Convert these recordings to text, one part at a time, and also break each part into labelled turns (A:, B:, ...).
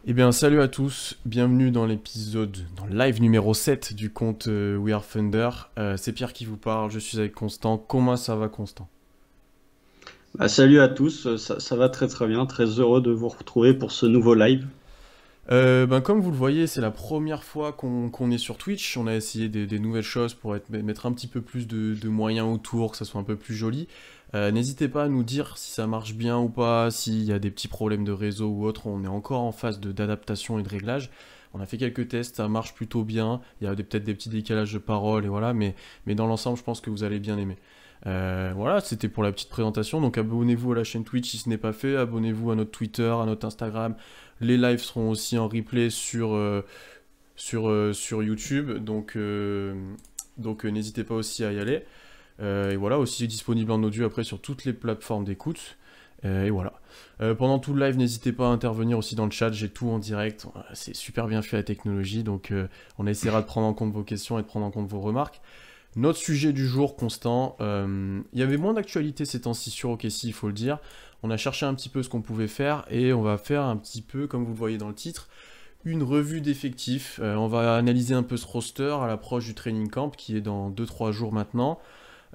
A: Eh bien, salut à tous, bienvenue dans dans le live numéro 7 du compte We Are Thunder. C'est Pierre qui vous parle, je suis avec Constant. Comment ça va, Constant?
B: Salut à tous, ça va très très bien, très heureux de vous retrouver pour ce nouveau live.
A: Comme vous le voyez, c'est la première fois qu'on est sur Twitch. On a essayé des nouvelles choses pour mettre un petit peu plus de moyens autour, que ça soit un peu plus joli. N'hésitez pas à nous dire si ça marche bien ou pas, s'il y a des petits problèmes de réseau ou autre. On est encore en phase d'adaptation et de réglage. On a fait quelques tests, ça marche plutôt bien. Il y a peut-être des petits décalages de paroles et voilà, mais dans l'ensemble, je pense que vous allez bien aimer. Voilà, c'était pour la petite présentation. Donc abonnez-vous à la chaîne Twitch si ce n'est pas fait. Abonnez-vous à notre Twitter, à notre Instagram. Les lives seront aussi en replay sur YouTube. Donc n'hésitez pas aussi à y aller. Et voilà, aussi disponible en audio après sur toutes les plateformes d'écoute. Et voilà. Pendant tout le live, n'hésitez pas à intervenir aussi dans le chat. J'ai tout en direct. C'est super bien fait la technologie. Donc on essaiera de prendre en compte vos questions et de prendre en compte vos remarques. Notre sujet du jour, Constant, il y avait moins d'actualité ces temps-ci sur OKC, il faut le dire. On a cherché un petit peu ce qu'on pouvait faire et on va faire un petit peu, comme vous le voyez dans le titre, une revue d'effectifs. On va analyser un peu ce roster à l'approche du training camp qui est dans 2-3 jours maintenant.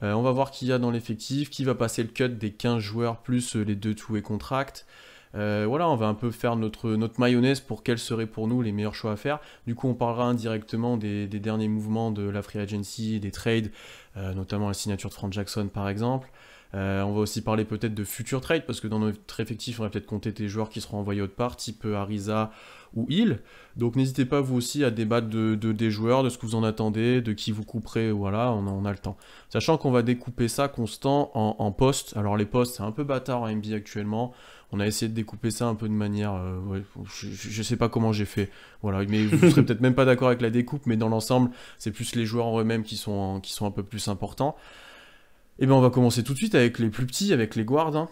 A: On va voir qui y a dans l'effectif, qui va passer le cut des 15 joueurs plus les 2 two-way contracts. Voilà, on va un peu faire notre mayonnaise pour quels seraient pour nous les meilleurs choix à faire. Du coup, on parlera indirectement des derniers mouvements de la free agency, des trades, notamment la signature de Frank Jackson par exemple. On va aussi parler peut-être de futurs trades, parce que dans notre effectif, on va peut-être compter des joueurs qui seront envoyés autre part, type Ariza ou Hill. Donc n'hésitez pas vous aussi à débattre des joueurs, de ce que vous en attendez, de qui vous couperez, voilà, on a le temps. Sachant qu'on va découper ça constant en postes. Alors les postes, c'est un peu bâtard en NBA actuellement. On a essayé de découper ça un peu de manière... ouais, je sais pas comment j'ai fait. Voilà, mais vous serez peut-être même pas d'accord avec la découpe, mais dans l'ensemble, c'est plus les joueurs en eux-mêmes qui sont un peu plus importants. Et bien on va commencer tout de suite avec les plus petits, avec les guards, hein.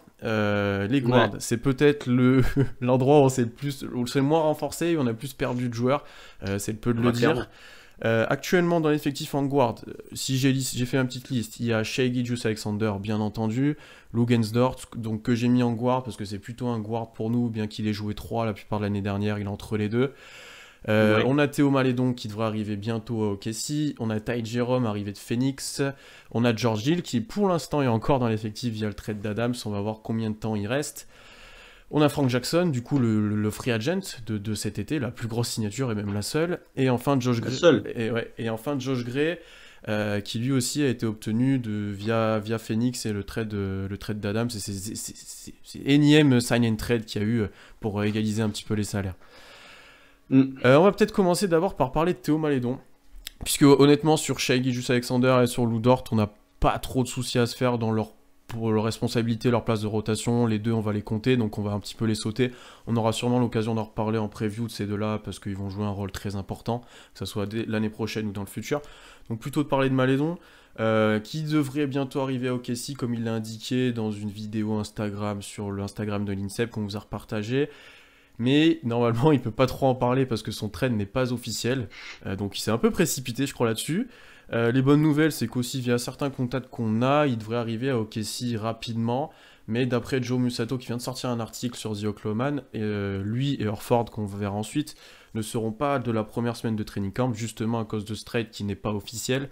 A: Les guards,
B: Ouais,
A: c'est peut-être l'endroit où on s'est où on s'est le moins renforcé et on a plus perdu de joueurs, c'est le peu de le
B: bah, clairement.
A: dire. Actuellement dans l'effectif en guard, si j'ai fait une petite liste, il y a Shai Gilgeous-Alexander bien entendu, Lugensdort, donc que j'ai mis en guard parce que c'est plutôt un guard pour nous, bien qu'il ait joué 3 la plupart de l'année dernière, il est entre les deux.
B: Ouais.
A: On a Théo Malédon qui devrait arriver bientôt à OKC. On a Ty Jerome arrivé de Phoenix. On a George Hill qui pour l'instant est encore dans l'effectif via le trade d'Adams. On va voir combien de temps il reste. On a Frank Jackson, du coup le free agent de cet été, la plus grosse signature et même la seule. Et enfin Josh
B: La
A: Gray,
B: seule.
A: et enfin Josh Gray qui lui aussi a été obtenu via Phoenix et le trade d'Adams. C'est énième sign and trade qu'il y a eu pour égaliser un petit peu les salaires.
B: Mm.
A: On va peut-être commencer d'abord par parler de Théo Malédon. Puisque honnêtement, sur Shai Gilgeous-Alexander et sur Lou Dort, on n'a pas trop de soucis à se faire pour leur responsabilité, leur place de rotation. Les deux, on va les compter, donc on va un petit peu les sauter. On aura sûrement l'occasion d'en reparler en preview de ces deux-là, parce qu'ils vont jouer un rôle très important, que ce soit dès l'année prochaine ou dans le futur. Donc plutôt de parler de Malédon, qui devrait bientôt arriver à OKC, comme il l'a indiqué dans une vidéo Instagram sur l'Instagram de l'INSEP qu'on vous a repartagé. Mais normalement, il peut pas trop en parler parce que son trade n'est pas officiel. Donc il s'est un peu précipité, je crois, là-dessus. Les bonnes nouvelles, c'est qu'aussi via certains contacts qu'on a, il devrait arriver à OKC rapidement. Mais d'après Joe Musato qui vient de sortir un article sur The Oklahoman, lui et Horford, qu'on verra ensuite, ne seront pas de la première semaine de training camp, justement à cause de ce trade qui n'est pas officiel.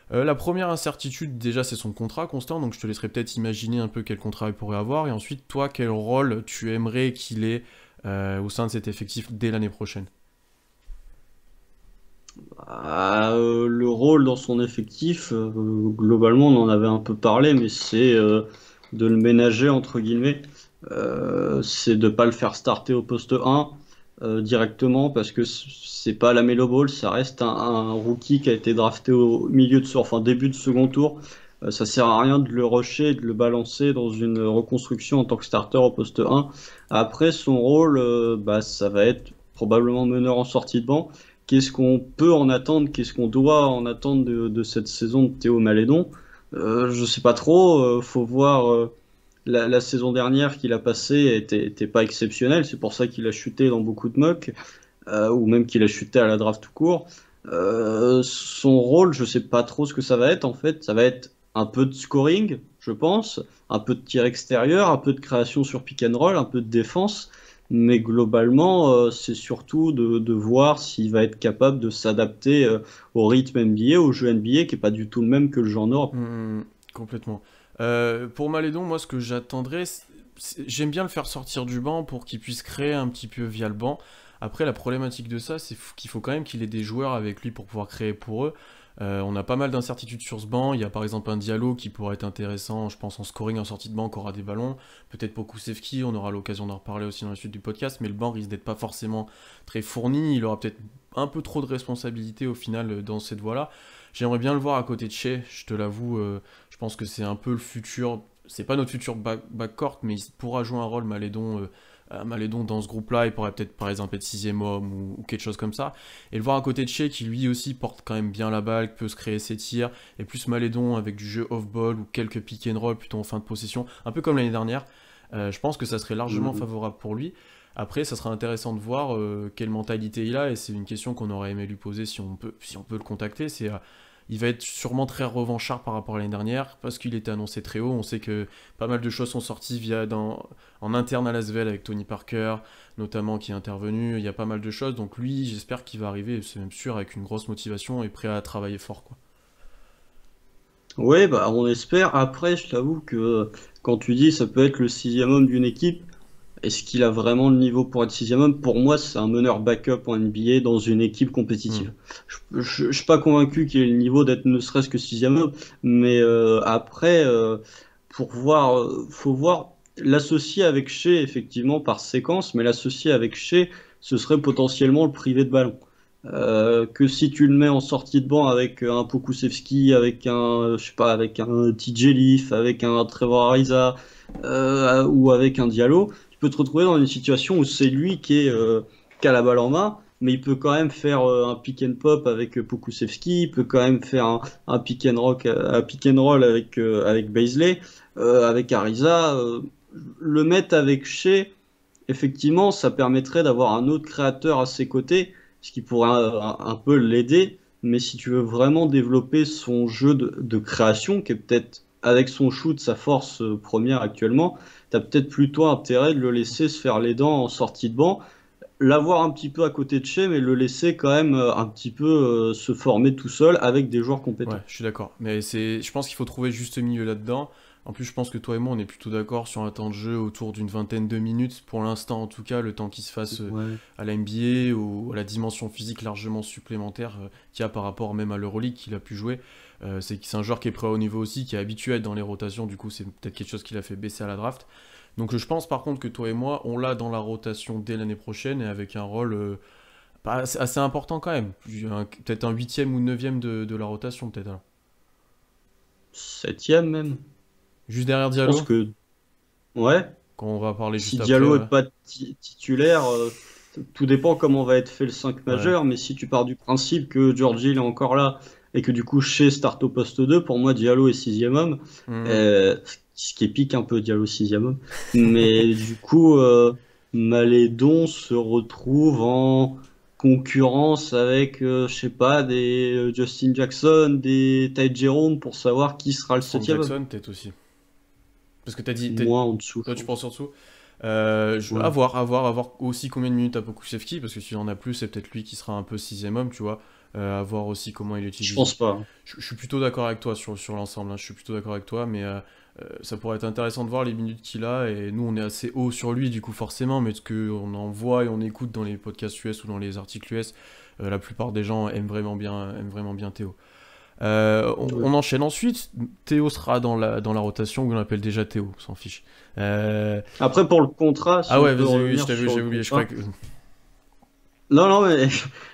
A: La première incertitude, déjà, c'est son contrat, Constant, donc je te laisserai peut-être imaginer un peu quel contrat il pourrait avoir, et ensuite, toi, quel rôle tu aimerais qu'il ait au sein de cet effectif dès l'année prochaine.
B: Le rôle dans son effectif, globalement, on en avait un peu parlé, mais c'est de le ménager, entre guillemets. C'est de pas le faire starter au poste 1 directement, parce que c'est pas la Melo Ball, ça reste un rookie qui a été drafté au milieu enfin début de second tour. Ça sert à rien de le rusher et de le balancer dans une reconstruction en tant que starter au poste 1. Après, son rôle, ça va être probablement meneur en sortie de banc. Qu'est-ce qu'on peut en attendre? Qu'est-ce qu'on doit en attendre de cette saison de Théo Malédon? Je sais pas trop. Faut voir. La saison dernière qu'il a passée était pas exceptionnelle. C'est pour ça qu'il a chuté dans beaucoup de mocks, ou même qu'il a chuté à la draft tout court. Son rôle, je sais pas trop ce que ça va être en fait. Ça va être un peu de scoring, je pense, un peu de tir extérieur, un peu de création sur pick and roll, un peu de défense. Mais globalement, c'est surtout de voir s'il va être capable de s'adapter au rythme NBA, au jeu NBA, qui est pas du tout le même que le jeu en Europe.
A: Hmm, complètement. Pour Malédon, moi, ce que j'attendrais, j'aime bien le faire sortir du banc pour qu'il puisse créer un petit peu via le banc. Après, la problématique de ça, c'est qu'il faut quand même qu'il ait des joueurs avec lui pour pouvoir créer pour eux. On a pas mal d'incertitudes sur ce banc. Il y a par exemple un Diallo qui pourrait être intéressant, je pense, en scoring en sortie de banc, qui aura des ballons. Peut-être Pokusevski, on aura l'occasion d'en reparler aussi dans la suite du podcast, mais le banc risque d'être pas forcément très fourni. Il aura peut-être un peu trop de responsabilités au final dans cette voie-là. J'aimerais bien le voir à côté de Shea, je te l'avoue. Je pense que c'est un peu le futur. C'est pas notre futur backcourt, mais il pourra jouer un rôle Malédon dans ce groupe-là. Il pourrait peut-être par exemple être sixième homme ou quelque chose comme ça. Et le voir à côté de Shea qui lui aussi porte quand même bien la balle, peut se créer ses tirs. Et plus Malédon avec du jeu off-ball ou quelques pick and roll plutôt en fin de possession. Un peu comme l'année dernière. Je pense que ça serait largement
B: Mhm.
A: favorable pour lui. Après, ça sera intéressant de voir quelle mentalité il a. Et c'est une question qu'on aurait aimé lui poser si on peut le contacter. Il va être sûrement très revanchard par rapport à l'année dernière parce qu'il était annoncé très haut. On sait que pas mal de choses sont sorties en interne à Lasvel avec Tony Parker, notamment qui est intervenu. Il y a pas mal de choses. Donc lui, j'espère qu'il va arriver, c'est même sûr, avec une grosse motivation et prêt à travailler fort, quoi.
B: Ouais, bah on espère. Après, je t'avoue que quand tu dis ça peut être le sixième homme d'une équipe, est-ce qu'il a vraiment le niveau pour être sixième homme? Pour moi, c'est un meneur backup en NBA dans une équipe
A: Hmm.
B: compétitive. Je suis pas convaincu qu'il ait le niveau d'être ne serait-ce que sixième homme, mais après, pour voir, faut voir l'associer avec Shea effectivement par séquence, mais l'associer avec Shea, ce serait potentiellement le privé de ballon. Que si tu le mets en sortie de banc avec un Pokusevski, avec un, je sais pas, avec un TJ Leaf, avec un Trevor Ariza, ou avec un Diallo, tu peux te retrouver dans une situation où c'est lui qui a la balle en main, mais il peut quand même faire un pick and pop avec Pokusevski, il peut quand même faire un pick and roll avec Baisley, avec Ariza. Le mettre avec Shea, effectivement, ça permettrait d'avoir un autre créateur à ses côtés, ce qui pourrait un peu l'aider. Mais si tu veux vraiment développer son jeu de création, qui est peut-être avec son shoot sa force première actuellement, tu as peut-être plutôt intérêt de le laisser se faire les dents en sortie de banc, l'avoir un petit peu à côté de chez, mais le laisser quand même un petit peu se former tout seul avec des joueurs
A: Ouais,
B: compétents.
A: je suis d'accord. Mais je pense qu'il faut trouver juste milieu là-dedans. En plus, je pense que toi et moi, on est plutôt d'accord sur un temps de jeu autour d'une vingtaine de minutes. Pour l'instant, en tout cas, le temps qui se fasse
B: Ouais.
A: à la NBA ou à la dimension physique largement supplémentaire qu'il y a par rapport même à l'Euroleague qu'il a pu jouer. C'est un joueur qui est prêt au niveau aussi, qui est habitué à être dans les rotations. Du coup, c'est peut-être quelque chose qui l'a fait baisser à la draft. Donc, je pense par contre que toi et moi, on l'a dans la rotation dès l'année prochaine et avec un rôle assez important quand même. Peut-être un huitième ou neuvième de la rotation, peut-être, alors.
B: Septième même.
A: Juste derrière
B: Je pense
A: Diallo,
B: que, ouais.
A: quand on va parler
B: Si
A: juste après,
B: Diallo
A: ouais.
B: est pas titulaire, tout dépend comment va être fait le 5
A: Ouais.
B: majeur, mais si tu pars du principe que Georgie il est encore là et que du coup chez start au poste 2, pour moi Diallo est sixième homme,
A: Mhm.
B: euh, ce qui pique un peu Diallo sixième homme, mais du coup Malédon se retrouve en concurrence avec, je sais pas, des Justin Jackson, des Ty Jerome pour savoir qui sera le
A: Frank
B: septième homme.
A: Jackson, peut-être aussi. Parce que
B: Moins en dessous, je
A: toi tu
B: pense.
A: penses surtout.
B: Ouais.
A: À voir aussi combien de minutes à Pokusevski, parce que s'il en a plus, c'est peut-être lui qui sera un peu sixième homme, tu vois. À voir aussi comment il est
B: Je
A: utilisé.
B: pense pas.
A: Je suis plutôt d'accord avec toi sur l'ensemble, hein. Je suis plutôt d'accord avec toi, mais ça pourrait être intéressant de voir les minutes qu'il a. Et nous, on est assez haut sur lui, du coup, forcément, mais ce qu'on en voit et on écoute dans les podcasts US ou dans les articles US, la plupart des gens aiment vraiment bien Théo. On
B: Ouais.
A: enchaîne ensuite. Théo sera dans la rotation, où on l'appelle déjà Théo, on s'en fiche. Euh,
B: Après, pour le contrat, si
A: Ah
B: on
A: ouais,
B: peut
A: vas-y, oui,
B: revenir sur
A: j'ai
B: le
A: oublié, je crois
B: contrat.
A: que.
B: Non, non, mais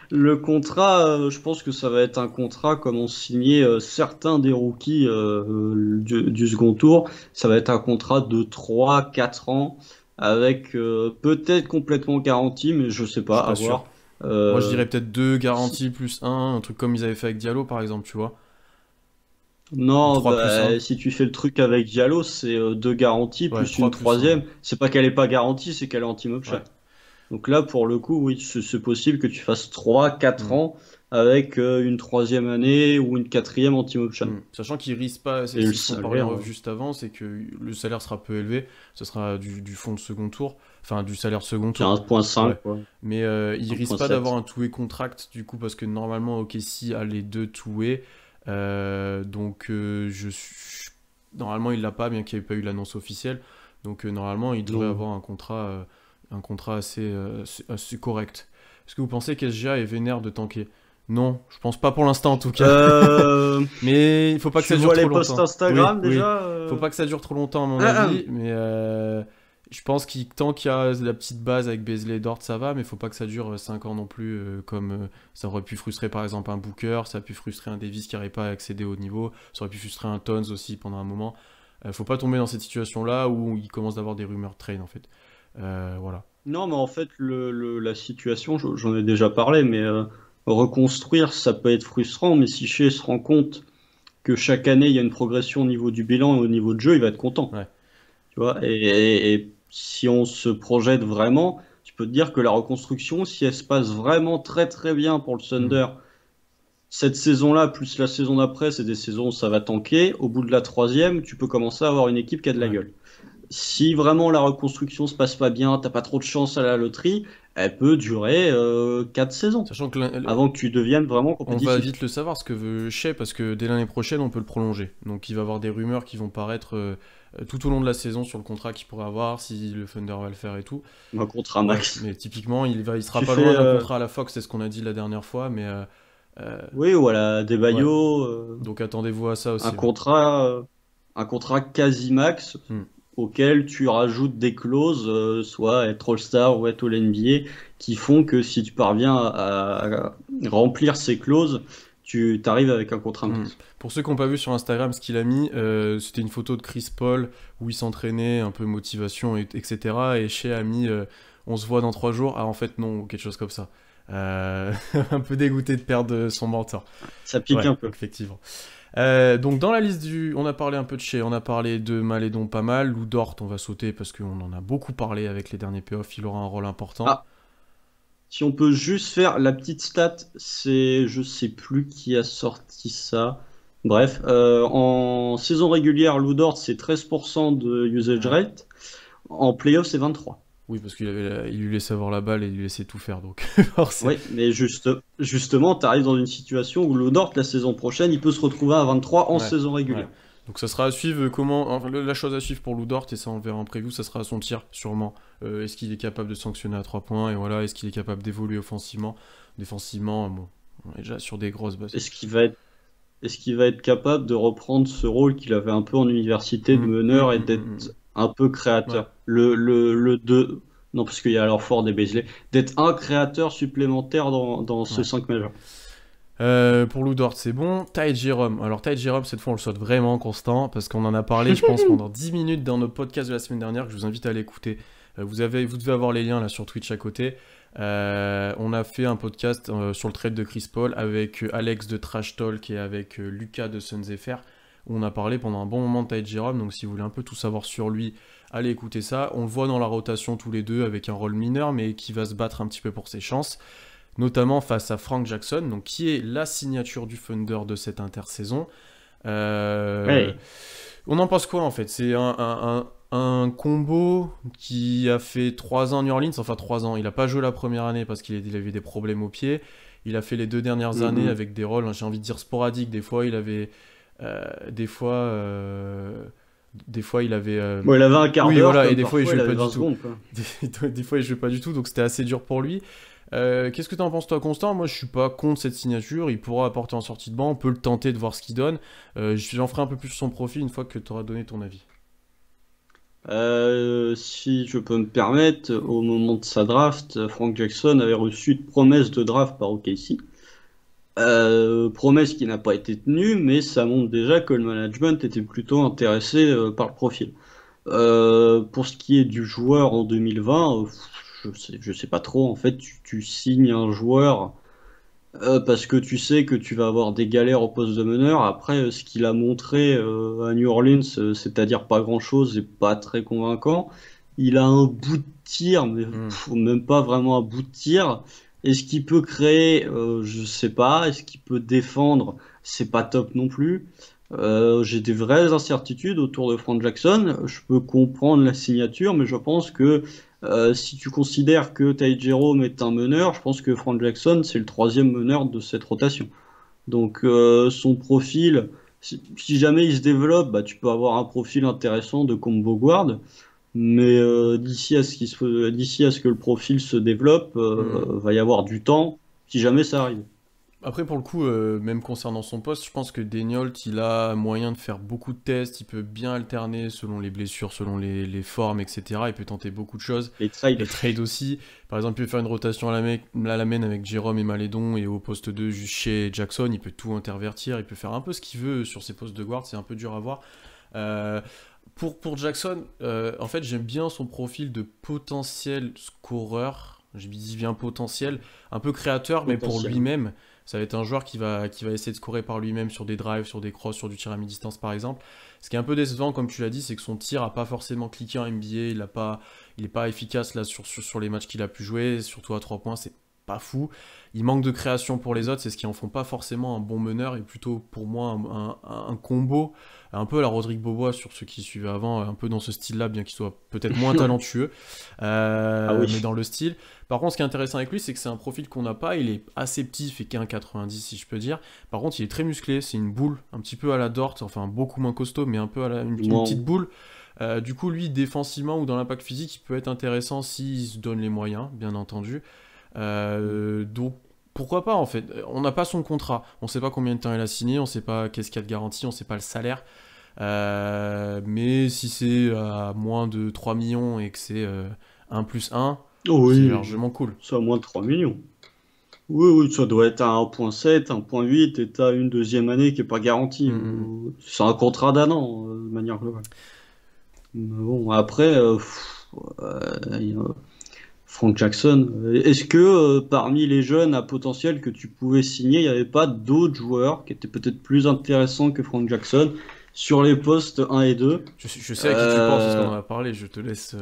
B: le contrat, je pense que ça va être un contrat comme ont signé certains des rookies du second tour. Ça va être un contrat de 3 4 ans avec peut-être complètement garanti, mais je sais
A: Je
B: pas,
A: suis
B: à
A: pas sûr.
B: voir.
A: Moi, je
B: Euh,
A: dirais peut-être deux
B: si-
A: garanties plus un truc comme ils avaient fait avec Diallo, par exemple, tu vois. Ou
B: non,
A: 3 plus un.
B: bah, si tu fais le truc avec Diallo, c'est deux garanties
A: Ouais,
B: plus
A: 3
B: une
A: plus un.
B: troisième. C'est pas qu'elle est pas garantie, c'est qu'elle est anti-mob
A: Ouais.
B: shot. Donc là, pour le coup, oui, c'est possible que tu fasses 3, 4 ans avec une troisième année ou une quatrième en team option.
A: Sachant qu'ils risquent pas,
B: Et
A: c'est
B: le
A: ce qu'on parlait en
B: salaire,
A: off juste avant, c'est que le salaire sera peu élevé, ce sera du fond de second tour, enfin du salaire second
B: c'est
A: tour.
B: 1,5
A: Ouais.
B: quoi,
A: Mais ils risquent pas
B: 1,7.
A: d'avoir un two-way contract du coup parce que normalement OKC a les deux two-way. Donc normalement il l'a pas bien qu'il n'y ait pas eu l'annonce officielle. Donc normalement il devrait
B: Non.
A: avoir un contrat assez correct. Est-ce que vous pensez qu'SGA est vénère de tanker? Non, je pense pas pour l'instant en tout cas.
B: Euh,
A: Mais il faut pas que
B: Tu
A: ça dure
B: vois
A: trop
B: les posts
A: longtemps. Oui,
B: Instagram
A: oui.
B: déjà
A: Faut pas que ça dure trop longtemps à mon
B: Ah, ah.
A: avis, mais je pense qu'il tant qu'il y a la petite base avec Beasley et Dort, ça va, mais faut pas que ça dure 5 ans non plus, comme ça aurait pu frustrer par exemple un Booker, ça a pu frustrer un Davis qui n'arrive pas à accéder au niveau, ça aurait pu frustrer un Tons aussi pendant un moment. Faut pas tomber dans cette situation-là où il commence d'avoir des rumeurs de trade en fait. Voilà.
B: Non, mais en fait, la situation, j'en ai déjà parlé, mais reconstruire, ça peut être frustrant, mais si Shea se rend compte que chaque année, il y a une progression au niveau du bilan et au niveau de jeu, il va être content.
A: Ouais.
B: Tu vois, et si on se projette vraiment, tu peux te dire que la reconstruction, si elle se passe vraiment très très bien pour le
A: Mm.
B: Thunder, cette saison-là, plus la saison d'après, c'est des saisons où ça va tanker. Au bout de la troisième, tu peux commencer à avoir une équipe qui a de la
A: Ouais.
B: gueule. Si vraiment la reconstruction se passe pas bien, t'as pas trop de chance à la loterie, elle peut durer 4 saisons
A: Sachant que
B: avant que tu deviennes vraiment
A: on va
B: compétitif.
A: vite le savoir ce que veut Shea parce que dès l'année prochaine on peut le prolonger. Donc il va y avoir des rumeurs qui vont paraître tout au long de la saison sur le contrat qu'il pourrait avoir, si le Thunder va le faire et tout.
B: Un contrat
A: Ouais,
B: max.
A: mais typiquement il sera
B: Tu
A: pas
B: fais,
A: loin d'un contrat à la Fox, c'est ce qu'on a dit la dernière fois, mais euh,
B: oui, voilà, des
A: ouais.
B: Bayo,
A: Donc attendez-vous à ça
B: un
A: aussi. Ouais.
B: contrat, euh, un contrat quasi max
A: Hmm.
B: auquel tu rajoutes des clauses, soit être All-Star ou être All-NBA, qui font que si tu parviens à remplir ces clauses, tu t'arrives avec un contrat
A: Hmm.
B: max.
A: Pour ceux qui n'ont pas vu sur Instagram ce qu'il a mis, c'était une photo de Chris Paul où il s'entraînait, un peu motivation, etc. Et Shea a mis on se voit dans 3 jours. Ah en fait non, ou quelque chose comme ça. Un peu dégoûté de perdre son mentor.
B: Ça pique
A: Ouais,
B: un peu.
A: effectivement. Donc dans la liste on a parlé un peu de Shea, on a parlé de Malédon pas mal, Lou Dort on va sauter parce qu'on en a beaucoup parlé avec les derniers playoffs, il aura un rôle important.
B: Ah, si on peut juste faire la petite stat, c'est, je sais plus qui a sorti ça. Bref, en saison régulière, Lou Dort, c'est 13% de usage
A: Ouais.
B: rate. En playoff, c'est 23.
A: Oui, parce il lui laissait avoir la balle et il lui laissait tout faire, donc forcément.
B: Oui, mais justement, tu arrives dans une situation où Lou Dort, la saison prochaine, il peut se retrouver à 23 en
A: Ouais,
B: saison
A: ouais.
B: régulière.
A: Donc ça sera à suivre comment. Enfin, la chose à suivre pour Lou Dort, et ça on le verra en preview, ça sera à son tir, sûrement. Est-ce qu'il est capable de sanctionner à 3 points, et voilà, est-ce qu'il est capable d'évoluer offensivement, défensivement, bon, on est déjà sur des grosses bases.
B: Est-ce qu'il va être capable de reprendre ce rôle qu'il avait un peu en université de
A: Hum, hum,
B: meneur et
A: hum, hum, hum.
B: d'être un peu
A: Ouais.
B: créateur? Le 2, non, parce qu'il y a alors Ford et Beasley, d'être un créateur supplémentaire dans ce
A: Ouais.
B: 5 majeur.
A: Pour Lou Dort, c'est bon. Ty Jerome. Alors, Ty Jerome, cette fois, on le souhaite vraiment constant parce qu'on en a parlé, je pense, pendant 10 minutes dans notre podcast de la semaine dernière que je vous invite à aller écouter. Vous devez avoir les liens là sur Twitch à côté. On a fait un podcast sur le trade de Chris Paul avec Alex de Trash Talk et avec Lucas de Suns FR où on a parlé pendant un bon moment de Ty Jerome. Donc, si vous voulez un peu tout savoir sur lui, allez écouter ça. On le voit dans la rotation tous les deux avec un rôle mineur, mais qui va se battre un petit peu pour ses chances, notamment face à Frank Jackson, donc qui est la signature du Thunder de cette intersaison.
B: Ouais.
A: On en pense quoi en fait? C'est un combo qui a fait 3 ans à New Orleans, enfin 3 ans, il n'a pas joué la première année parce qu'il avait des problèmes au pied, il a fait les 2 dernières années
B: Mhm.
A: avec des rôles, j'ai envie de dire sporadiques, des fois il avait... des fois... des fois il avait...
B: Bon, il avait un quart
A: oui
B: d'heure,
A: voilà, et
B: comme
A: des fois il
B: parfois il
A: jouait
B: avait
A: pas du
B: 20
A: tout.
B: secondes, quoi.
A: Des fois il jouait pas du tout, donc c'était assez dur pour lui. Qu'est-ce que t'en penses toi Constant? Moi je suis pas contre cette signature, il pourra apporter en sortie de banc, on peut le tenter de voir ce qu'il donne. J'en ferai un peu plus sur son profil une fois que tu auras donné ton avis.
B: Si je peux me permettre, au moment de sa draft, Frank Jackson avait reçu une promesse de draft par OKC. Promesse qui n'a pas été tenue, mais ça montre déjà que le management était plutôt intéressé par le profil. Pour ce qui est du joueur en 2020, je sais pas trop. En fait, tu signes un joueur parce que tu sais que tu vas avoir des galères au poste de meneur. Après, ce qu'il a montré à New Orleans, c'est-à-dire pas grand-chose et pas très convaincant. Il a un bout de tir, mais
A: Hmm.
B: même pas vraiment un bout de tir. Est-ce qu'il peut créer? Je sais pas. Est-ce qu'il peut défendre? C'est pas top non plus. J'ai des vraies incertitudes autour de Frank Jackson. Je peux comprendre la signature, mais je pense que si tu considères que Ty Jerome est un meneur, je pense que Frank Jackson, c'est le troisième meneur de cette rotation. Donc son profil, si jamais il se développe, bah, tu peux avoir un profil intéressant de combo guard. Mais d'ici à ce que le profil se développe,
A: Hmm.
B: va y avoir du temps, si jamais ça arrive.
A: Après, pour le coup, même concernant son poste, je pense que Daigneault, il a moyen de faire beaucoup de tests, il peut bien alterner selon les blessures, selon les formes, etc. Il peut tenter beaucoup de choses.
B: Les trades.
A: Les trades aussi. Par exemple, il peut faire une rotation à la main avec Jérôme et Malédon, et au poste 2, juste chez Jackson, il peut tout intervertir, il peut faire un peu ce qu'il veut sur ses postes de guard, c'est un peu dur à voir. Euh, pour Jackson, en fait, j'aime bien son profil de potentiel scoreur. Je dis bien potentiel, un peu créateur, mais pour
B: Potentiel.
A: lui-même. Ça va être un joueur qui va essayer de scorer par lui-même sur des drives, sur des crosses, sur du tir à mi-distance par exemple. Ce qui est un peu décevant, comme tu l'as dit, c'est que son tir a pas forcément cliqué en NBA. Il est pas efficace là sur les matchs qu'il a pu jouer, surtout à 3 points. C'est pas fou. Il manque de création pour les autres, c'est ce qui en font pas forcément un bon meneur et plutôt pour moi un combo un peu à la Rodrigue Bobois sur ceux qui suivaient avant, un peu dans ce style-là, bien qu'il soit peut-être moins talentueux,
B: Ah
A: mais
B: oui.
A: dans le style. Par contre, ce qui est intéressant avec lui, c'est que c'est un profil qu'on n'a pas. Il est assez petit, il fait qu'un 90 si je peux dire. Par contre, il est très musclé, c'est une boule, un petit peu à la Dort, enfin beaucoup moins costaud, mais un peu une petite
B: Moi,
A: boule. Du coup, lui, défensivement ou dans l'impact physique, il peut être intéressant s'il se donne les moyens, bien entendu. Donc, pourquoi pas en fait. On n'a pas son contrat, on sait pas combien de temps il a signé, on sait pas qu'est-ce qu'il y a de garantie, on sait pas le salaire. Mais si c'est à moins de 3 millions et que c'est 1 plus 1, c'est
B: oui,
A: largement cool.
B: c'est à moins de 3 millions. Oui, oui, ça doit être à 1,7, 1,8, et t'as une deuxième année qui est pas garantie.
A: Mm, mm, mm.
B: C'est un contrat d'un an, de manière globale. Mais bon, après, Frank Jackson, est-ce que parmi les jeunes à potentiel que tu pouvais signer, il n'y avait pas d'autres joueurs qui étaient peut-être plus intéressants que Frank Jackson sur les postes 1 et 2?
A: Je sais à qui tu penses parce qu'on
B: Euh,
A: en a parlé, je te laisse.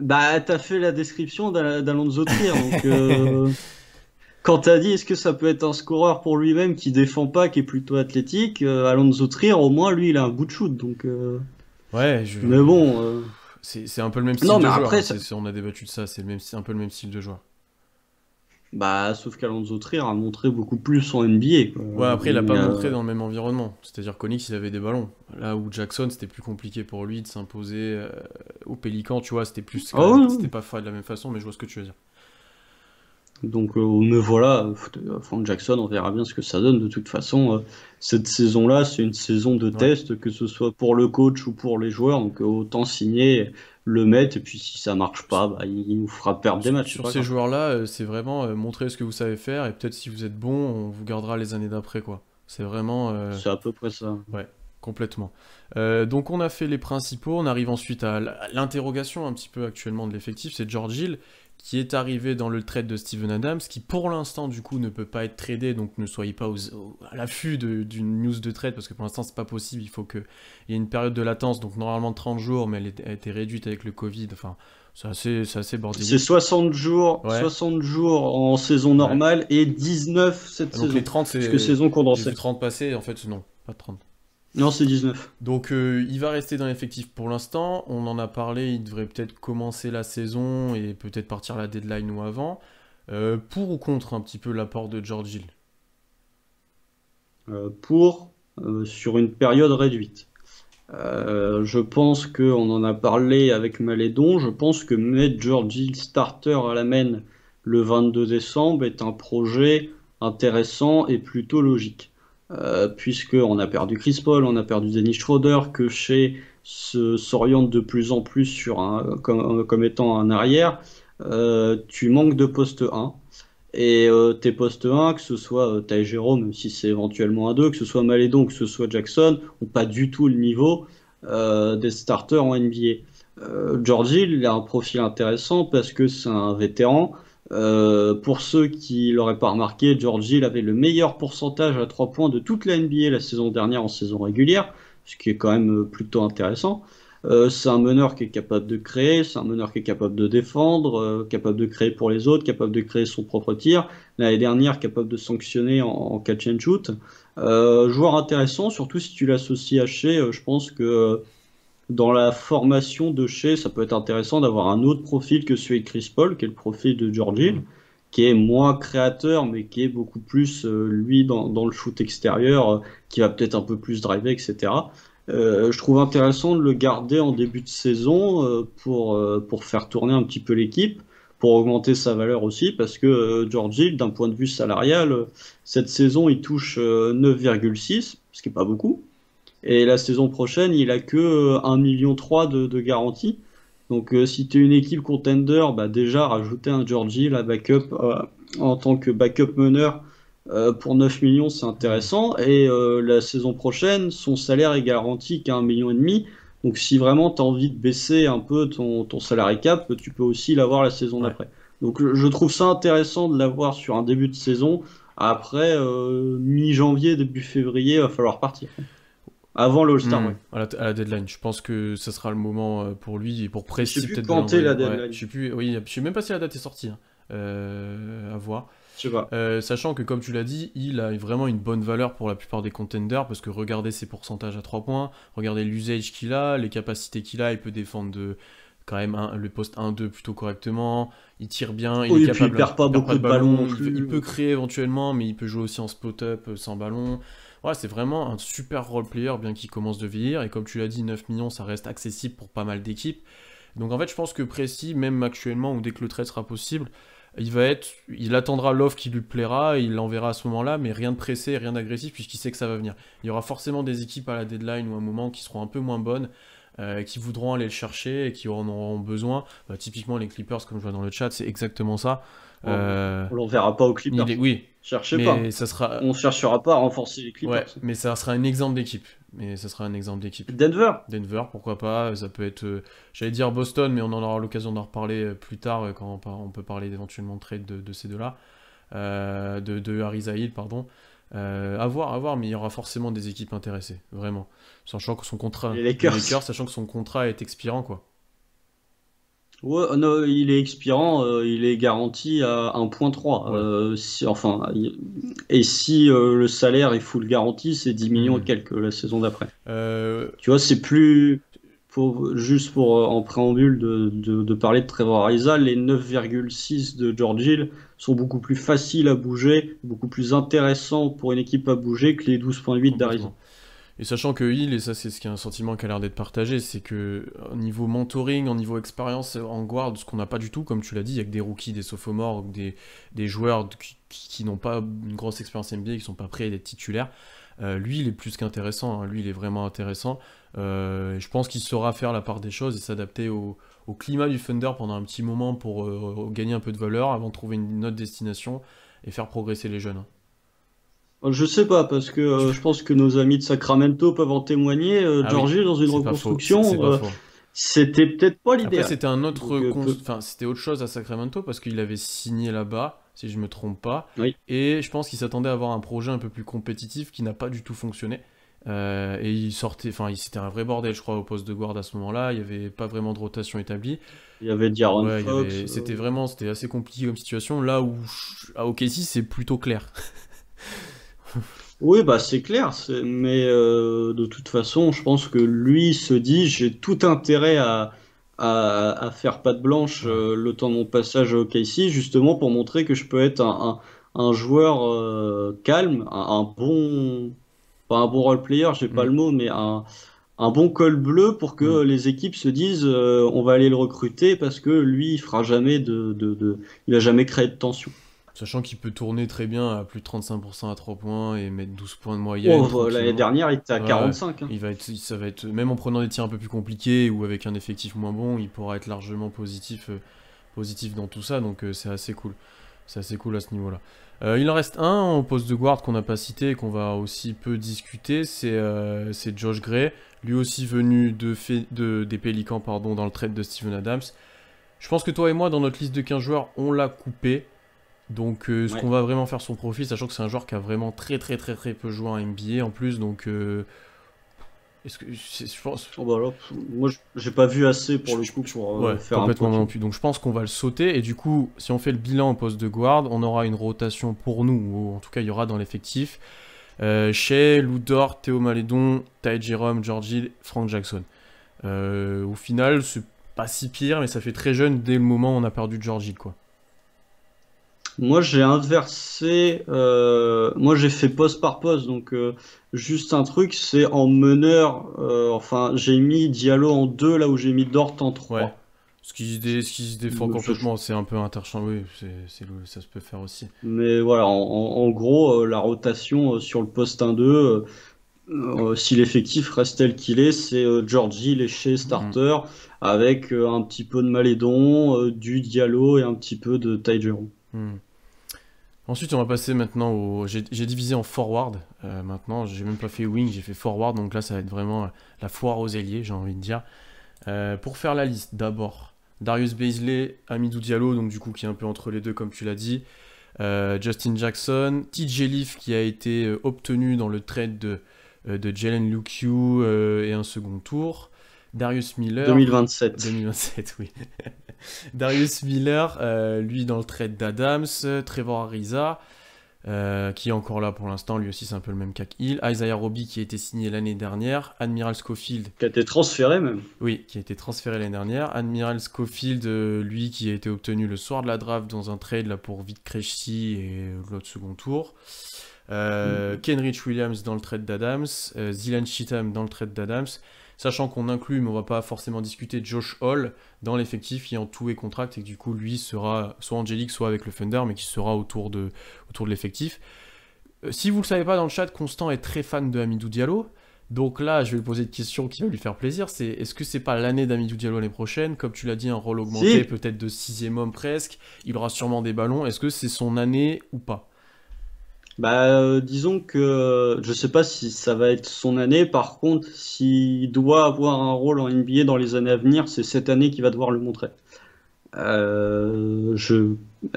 B: Bah, t'as fait la description d'Alonso Trier, donc quand t'as dit est-ce que ça peut être un scoreur pour lui-même qui défend pas, qui est plutôt athlétique, Alonso Trier, au moins lui il a un bout de shoot, donc.
A: Ouais,
B: Mais bon,
A: c'est un peu le même
B: non,
A: style
B: mais
A: de joueur, hein,
B: après,
A: on a débattu de ça, c'est un peu le même style de joueur.
B: bah, sauf qu'Alonso Trier a montré beaucoup plus en NBA, quoi.
A: Ouais, après, il a pas montré dans le même environnement. C'est-à-dire qu'Onyx, il avait des ballons. Là où Jackson, c'était plus compliqué pour lui de s'imposer au Pélican, tu vois, c'était plus quand
B: Ah
A: même.
B: oui,
A: C'était
B: oui.
A: pas fait de la même façon, mais je vois ce que tu veux dire.
B: Donc, mais voilà, Frank Jackson, on verra bien ce que ça donne. De toute façon, cette saison-là, c'est une saison de
A: Ouais.
B: test, que ce soit pour le coach ou pour les joueurs. Donc, autant signer, le mettre, et puis si ça marche pas, bah, il nous fera perdre des matchs, c'est
A: Sur
B: pas
A: ces
B: grave.
A: joueurs-là, c'est vraiment montrer ce que vous savez faire et peut-être si vous êtes bon, on vous gardera les années d'après, quoi. C'est vraiment.
B: C'est à peu près ça.
A: Ouais, complètement. Donc on a fait les principaux, on arrive ensuite à l'interrogation un petit peu actuellement de l'effectif, c'est George Hill qui est arrivé dans le trade de Steven Adams, qui pour l'instant du coup ne peut pas être tradé, donc ne soyez pas à l'affût d'une news de trade, parce que pour l'instant c'est pas possible, il faut qu'il y ait une période de latence, donc normalement 30 jours, mais elle a été réduite avec le Covid, enfin c'est assez
B: C'est
A: bordélique.
B: 60
A: Ouais,
B: jours en saison
A: ouais.
B: normale et 19 cette
A: Donc les
B: saison.
A: 30
B: Puisque
A: c'est...
B: saison
A: J'ai vu
B: condensée.
A: 30 passer, en fait non, pas de 30.
B: Non, c'est 19.
A: Donc il va rester dans l'effectif pour l'instant. On en a parlé, il devrait peut-être commencer la saison et peut-être partir à la deadline ou avant. Pour ou contre un petit peu l'apport de George Hill?
B: Pour sur une période réduite. Je pense qu'on en a parlé avec Malédon. Je pense que mettre George Hill starter à la main le 22 décembre est un projet intéressant et plutôt logique. Puisqu'on a perdu Chris Paul, on a perdu Dennis Schroeder, que chez s'oriente de plus en plus sur comme étant un arrière. Tu manques de poste 1. Et tes postes 1, que ce soit Ty Jerome, même si c'est éventuellement un 2, que ce soit Malédon, que ce soit Jackson, ont pas du tout le niveau des starters en NBA. George Hill, il a un profil intéressant parce que c'est un vétéran. Pour ceux qui l'auraient pas remarqué, George Hill avait le meilleur pourcentage à 3 points de toute la NBA la saison dernière en saison régulière, ce qui est quand même plutôt intéressant. C'est un meneur qui est capable de créer, c'est un meneur qui est capable de défendre, capable de créer pour les autres, capable de créer son propre tir. L'année dernière, capable de sanctionner en catch and shoot. Joueur intéressant, surtout si tu l'associes à Shea. Je pense que dans la formation de Shea, ça peut être intéressant d'avoir un autre profil que celui de Chris Paul, qui est le profil de George Hill, qui est moins créateur, mais qui est beaucoup plus, lui, dans le shoot extérieur, qui va peut-être un peu plus driver, etc. Je trouve intéressant de le garder en début de saison pour faire tourner un petit peu l'équipe, pour augmenter sa valeur aussi, parce que George Hill, d'un point de vue salarial, cette saison, il touche 9,6, ce qui est pas beaucoup. Et la saison prochaine, il a que 1,3 million de garantie. Donc si tu es une équipe contender, bah déjà rajouter un Georgie, la backup, en tant que backup meneur pour 9 millions, c'est intéressant. Et la saison prochaine, son salaire est garanti qu'à 1,5 million. Donc si vraiment tu as envie de baisser un peu ton salary cap, tu peux aussi l'avoir la saison
A: Ouais.
B: d'après. Donc je trouve ça intéressant de l'avoir sur un début de saison. Après, mi-janvier, début février, il va falloir partir. Avant le All-Star Break.
A: À la deadline. Je pense que ça sera le moment pour lui et pour
B: Je sais
A: Presti
B: plus
A: peut-être de
B: quand est
A: l'envoyer.
B: la
A: Ouais,
B: deadline.
A: je sais plus. Oui, je sais même pas si la date est sortie, hein. À voir.
B: Je sais pas.
A: Sachant que comme tu l'as dit, il a vraiment une bonne valeur pour la plupart des contenders parce que regardez ses pourcentages à 3 points, regardez l'usage qu'il a, les capacités qu'il a, il peut défendre quand même le poste 1-2 plutôt correctement, il tire bien, il est
B: Oui, et puis il
A: capable,
B: perd pas
A: il perd pas
B: beaucoup
A: de
B: de ballons non
A: ballon, il
B: plus.
A: peut créer éventuellement, mais il peut jouer aussi en spot-up sans ballon. Ouais, c'est vraiment un super role player bien qu'il commence de vieillir et comme tu l'as dit, 9 millions ça reste accessible pour pas mal d'équipes. Donc en fait, je pense que Presti, même actuellement ou dès que le trade sera possible, il attendra l'offre qui lui plaira, il l'enverra à ce moment-là, mais rien de pressé, rien d'agressif, puisqu'il sait que ça va venir. Il y aura forcément des équipes à la deadline ou à un moment qui seront un peu moins bonnes, qui voudront aller le chercher et qui en auront besoin. Typiquement, les Clippers, comme je vois dans le chat, c'est exactement ça. Euh,
B: On l'enverra pas aux Clippers.
A: oui,
B: Cherchez pas.
A: mais ça sera.
B: On cherchera pas à renforcer les
A: Ouais,
B: Clippers.
A: mais ça sera un exemple d'équipe. Mais ça sera un exemple d'équipe.
B: Denver.
A: Denver, pourquoi pas, ça peut être, j'allais dire Boston, mais on en aura l'occasion d'en reparler plus tard, quand on peut parler éventuellement de trade de ces deux-là, de Harry Zaïd, pardon. À voir, mais il y aura forcément des équipes intéressées, vraiment. Sachant que son contrat,
B: Les
A: les
B: Lakers.
A: Lakers, sachant que son contrat est expirant, quoi.
B: Ouais, non, il est expirant, il est garanti à 1,3.
A: Ouais.
B: Et si le salaire est full garanti, c'est 10 millions et
A: Mhm.
B: quelques la saison d'après.
A: Euh,
B: Tu vois, c'est plus. Juste pour en préambule de parler de Trevor Ariza, les 9,6 de George Hill sont beaucoup plus faciles à bouger, beaucoup plus intéressants pour une équipe à bouger que les 12,8 d'Ariza.
A: complètement. Et sachant que Hill, et ça c'est ce qui est un sentiment qui a l'air d'être partagé, c'est que au niveau mentoring, au niveau expérience en guard, ce qu'on n'a pas du tout, comme tu l'as dit, il y a que des rookies, des sophomores, des joueurs qui n'ont pas une grosse expérience NBA, qui sont pas prêts à être titulaires. Lui, il est plus qu'intéressant, hein. Lui, il est vraiment intéressant. Et je pense qu'il saura faire la part des choses et s'adapter au climat du Thunder pendant un petit moment pour gagner un peu de valeur avant de trouver une autre destination et faire progresser les jeunes, hein.
B: Je sais pas, parce que je pense que nos amis de Sacramento peuvent en témoigner.
A: Ah oui,
B: George Hill, dans une
A: c'est pas faux, c'est
B: reconstruction,
A: pas faux.
B: c'était peut-être pas
A: Après,
B: l'idéal.
A: c'était un autre,
B: Donc,
A: enfin, c'était autre chose à Sacramento parce qu'il avait signé là-bas, si je me trompe pas,
B: oui.
A: et je pense qu'il s'attendait à avoir un projet un peu plus compétitif qui n'a pas du tout fonctionné. Et il sortait, enfin, c'était un vrai bordel, je crois, au poste de guard à ce moment-là. Il y avait pas vraiment de rotation établie.
B: Il y avait D'Aaron
A: Ouais,
B: Fox.
A: c'était assez compliqué comme situation. Là où à OKC, c'est plutôt clair.
B: Oui, bah c'est clair, mais de toute façon, je pense que lui se dit, j'ai tout intérêt à faire patte blanche
A: Ouais.
B: le temps de mon passage au KC, justement pour montrer que je peux être un joueur calme, un bon, pas un bon role player, j'ai pas
A: Mm,
B: le mot, mais un bon col bleu pour
A: mm.
B: que les équipes se disent, on va aller le recruter parce que lui, il fera jamais il va jamais créer de tension.
A: Sachant qu'il peut tourner très bien à plus de 35% à 3 points et mettre 12 points de moyenne
B: Oh, bah, l'année
A: tranquillement.
B: dernière, il était à
A: Ouais,
B: 45, hein.
A: ça va être, même en prenant des tirs un peu plus compliqués ou avec un effectif moins bon, il pourra être largement positif dans tout ça, donc c'est assez cool. C'est assez cool à ce niveau-là. Il en reste un au poste de guard qu'on n'a pas cité et qu'on va aussi peu discuter, c'est Josh Gray, lui aussi venu des Pélicans pardon, dans le trade de Steven Adams. Je pense que toi et moi, dans notre liste de 15 joueurs, on l'a coupé. Donc ce
B: Ouais.
A: qu'on va vraiment faire son profil, sachant que c'est un joueur qui a vraiment très très très très peu joué en NBA en plus, donc Je pense.
B: Oh, bah là, moi, j'ai pas vu assez pour le coup pour
A: Ouais,
B: faire un
A: complètement non
B: profil.
A: plus. Donc je pense qu'on va le sauter. Et du coup, si on fait le bilan au poste de guard, on aura une rotation pour nous, ou en tout cas, il y aura dans l'effectif Shea, Lou Dort, Théo Malédon, Ty Jerome, George Hill, Frank Jackson. Au final, c'est pas si pire, mais ça fait très jeune dès le moment où on a perdu George Hill, quoi.
B: Moi, j'ai inversé. Moi, j'ai fait poste par poste. Donc, juste un truc, c'est en meneur. Enfin, j'ai mis Diallo en 2 là où j'ai mis Dort en
A: Ouais.
B: 3.
A: Ce qui se défend complètement, c'est un peu interchangeable. Oui, ça se peut faire aussi.
B: Mais voilà, en gros, la rotation sur le poste 1-2, si l'effectif reste tel qu'il est, c'est Georgie, léché
A: Mhm.
B: starter, avec un petit peu de Malédon, du Diallo et un petit peu de Ty Jerome.
A: Mhm. Ensuite, on va passer maintenant au. J'ai divisé en forward. Maintenant, j'ai même pas fait wing, j'ai fait forward. Donc là, ça va être vraiment la foire aux ailiers, j'ai envie de dire. Pour faire la liste, d'abord, Darius Bazley, Hamidou Diallo, donc du coup, qui est un peu entre les deux, comme tu l'as dit. Justin Jackson, TJ Leaf, qui a été obtenu dans le trade de Jalen Lukiu et un second tour. Darius Miller,
B: 2027.
A: 2027, oui. Darius Miller, lui dans le trade d'Adams, Trevor Ariza, qui est encore là pour l'instant, lui aussi c'est un peu le même cas qu'Hill, Isaiah Roby qui a été signé l'année dernière, Admiral Schofield,
B: Qui a été transféré même.
A: oui, qui a été transféré l'année dernière, Admiral Schofield, lui qui a été obtenu le soir de la draft dans un trade là, pour Vic Krejci et l'autre second tour. Kenrich Williams dans le trade d'Adams, Zilan Cheatham dans le trade d'Adams, sachant qu'on inclut, mais on va pas forcément discuter, Josh Hall dans l'effectif qui est en tout et contract et que du coup lui sera soit Angélique soit avec le Thunder mais qui sera autour de l'effectif. Si vous le savez pas dans le chat, Constant est très fan de Hamidou Diallo. Donc là, je vais lui poser une question qui va lui faire plaisir, c'est est-ce que c'est pas l'année d'Hamidou Diallo l'année prochaine? Comme tu l'as dit, un rôle augmenté,
B: Si,
A: peut-être de sixième homme presque, il aura sûrement des ballons, est-ce que c'est son année ou pas?
B: bah, disons que je sais pas si ça va être son année. Par contre, s'il doit avoir un rôle en NBA dans les années à venir, c'est cette année qu'il va devoir le montrer. Euh, je,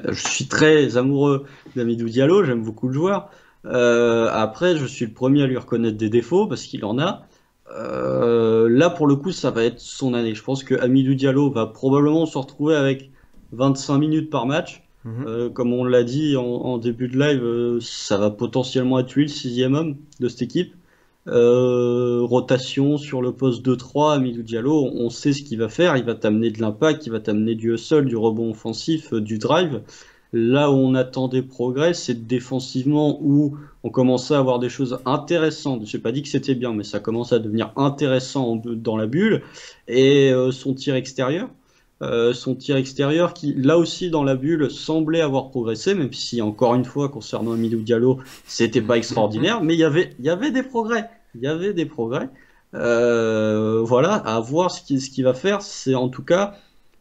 B: je suis très amoureux d'Amidou Diallo, j'aime beaucoup le joueur. Après, je suis le premier à lui reconnaître des défauts parce qu'il en a. Là, pour le coup, ça va être son année. Je pense que Amidou Diallo va probablement se retrouver avec 25 minutes par match.
A: Mhm.
B: Comme on l'a dit en début de live, ça va potentiellement être lui le sixième homme de cette équipe. Rotation sur le poste 2-3, Amidou Diallo, on sait ce qu'il va faire. Il va t'amener de l'impact, il va t'amener du hustle, du rebond offensif, du drive. Là où on attend des progrès, c'est défensivement où on commençait à avoir des choses intéressantes. Je n'ai pas dit que c'était bien, mais ça commence à devenir intéressant dans la bulle. Et son tir extérieur qui, là aussi dans la bulle, semblait avoir progressé, même si encore une fois, concernant Amidou Diallo, c'était pas extraordinaire, mais il y avait des progrès. Il y avait des progrès. Voilà, à voir ce qu'il va faire. C'est en tout cas,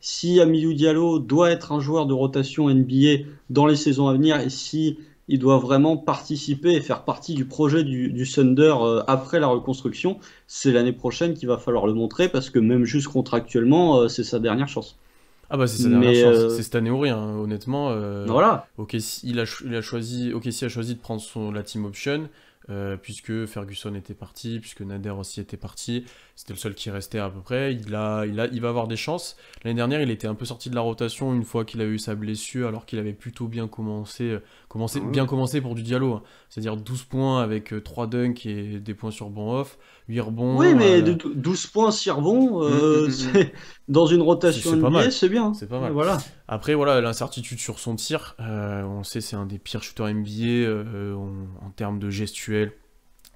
B: si Amidou Diallo doit être un joueur de rotation NBA dans les saisons à venir et si il doit vraiment participer et faire partie du projet du Thunder après la reconstruction, c'est l'année prochaine qu'il va falloir le montrer parce que même juste contractuellement, c'est sa dernière chance.
A: Ah bah c'est sa dernière
B: Mais
A: chance, c'est cette année ou rien, hein, honnêtement.
B: voilà.
A: Il a choisi, OKC a choisi de prendre la team option, puisque Ferguson était parti, puisque Nader aussi était parti, c'était le seul qui restait à peu près. Il va avoir des chances. L'année dernière, il était un peu sorti de la rotation une fois qu'il a eu sa blessure, alors qu'il avait plutôt bien bien commencé pour du Diallo, hein. C'est-à-dire 12 points avec 3 dunks et des points sur banc off, 8
B: Oui,
A: rebonds.
B: mais 12 points, 6 rebonds, dans une rotation
A: C'est pas
B: NBA,
A: mal.
B: c'est bien.
A: C'est pas mal.
B: Voilà.
A: Après, voilà, l'incertitude sur son tir, on le sait, c'est un des pires shooters NBA en termes de gestuelle,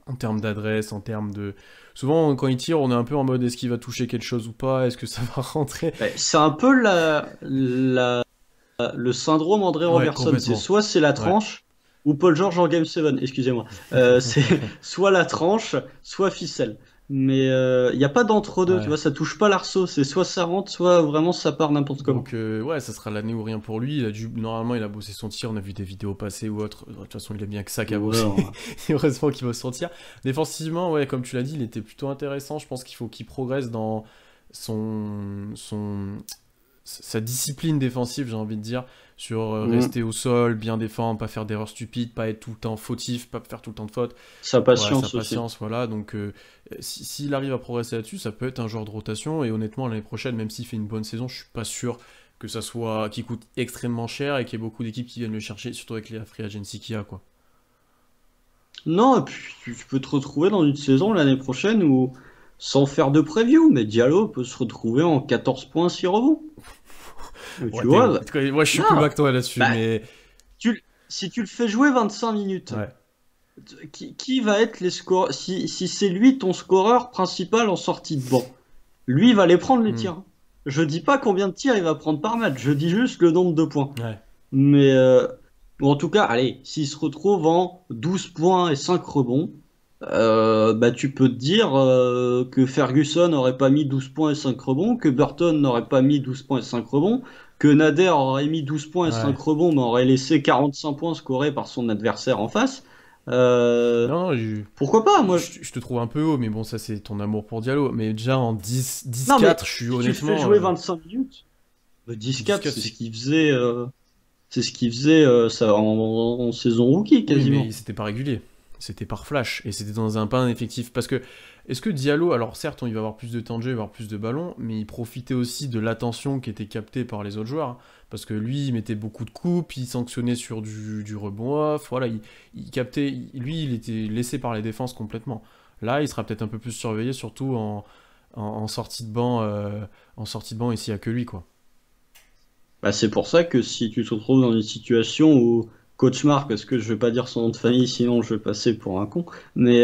A: en termes d'adresse, en termes de... Souvent, quand il tire, on est un peu en mode est-ce qu'il va toucher quelque chose ou pas, est-ce que ça va rentrer?
B: C'est un peu le syndrome André
A: Ouais,
B: Robertson.
A: complètement.
B: C'est la
A: Ouais.
B: tranche, ou Paul George en Game 7, excusez-moi. C'est soit la tranche, soit ficelle. Mais il n'y a pas d'entre-deux, tu
A: Ouais.
B: vois, ça touche pas l'arceau. C'est soit ça rentre, soit vraiment ça part n'importe comment.
A: Donc, ouais, ça sera l'année ou rien pour lui. Normalement, il a bossé son tir, on a vu des vidéos passées ou autres. De toute façon, il a bien que ça qu'à
B: Ouais,
A: bosser.
B: ouais.
A: Et heureusement qu'il bosse son tir. Défensivement, ouais, comme tu l'as dit, il était plutôt intéressant. Je pense qu'il faut qu'il progresse dans son sa discipline défensive, j'ai envie de dire, sur
B: Mhm.
A: rester au sol, bien défendre, pas faire d'erreurs stupides, pas être tout le temps fautif, pas faire tout le temps de fautes.
B: Sa
A: Ouais, sa
B: patience aussi.
A: patience, voilà. Donc, s'il arrive à progresser là-dessus, ça peut être un joueur de rotation. Et honnêtement, l'année prochaine, même s'il fait une bonne saison, je suis pas sûr que ça soit qu'il coûte extrêmement cher et qu'il y ait beaucoup d'équipes qui viennent le chercher, surtout avec les free agency qu'il y a, quoi.
B: Non, et puis tu peux te retrouver dans une saison l'année prochaine où, sans faire de preview, mais Diallo peut se retrouver en 14 points, 6 rebonds.
A: Ouais,
B: Tu vois,
A: moi, je suis plus
B: non,
A: bas que toi là-dessus,
B: bah,
A: mais
B: si tu le fais jouer 25 minutes,
A: ouais.
B: qui va être les scores si c'est lui ton scoreur principal en sortie de banc, lui il va les prendre les
A: Hmm.
B: tirs. Je dis pas combien de tirs il va prendre par match, je dis juste le nombre de points.
A: Ouais.
B: Mais ou en tout cas, allez, s'il se retrouve en 12 points et 5 rebonds, bah tu peux te dire que Ferguson n'aurait pas mis 12 points et 5 rebonds, que Burton n'aurait pas mis 12 points et 5 rebonds, que Nader aurait mis 12 points et
A: Ouais.
B: 5 rebonds, mais aurait laissé 45 points scorés par son adversaire en face. Euh,
A: Non, non,
B: Pourquoi pas, moi.
A: je te trouve un peu haut, mais bon, ça c'est ton amour pour Diallo. Mais déjà en 10,
B: Non, mais
A: 10-4, je suis
B: si tu le fais
A: honnêtement
B: jouer 25 minutes, 10-4,
A: 10-4,
B: c'est ce qu'il faisait, ça, en saison rookie
A: oui, mais
B: quasiment.
A: c'était pas régulier. C'était par flash. Et c'était dans un pain effectif. Parce que, est-ce que Diallo, alors certes, il va avoir plus de temps de jeu, il va avoir plus de ballons, mais il profitait aussi de l'attention qui était captée par les autres joueurs, hein. Parce que lui, il mettait beaucoup de coupes, il sanctionnait sur du rebond off. Voilà, il captait. Lui, il était laissé par les défenses complètement. Là, il sera peut-être un peu plus surveillé, surtout en sortie de banc. En sortie de banc, ici, il n'y a que lui, quoi.
B: Bah, c'est pour ça que si tu te retrouves dans une situation où Coach Marc, parce que je vais pas dire son nom de famille, sinon je vais passer pour un con, mais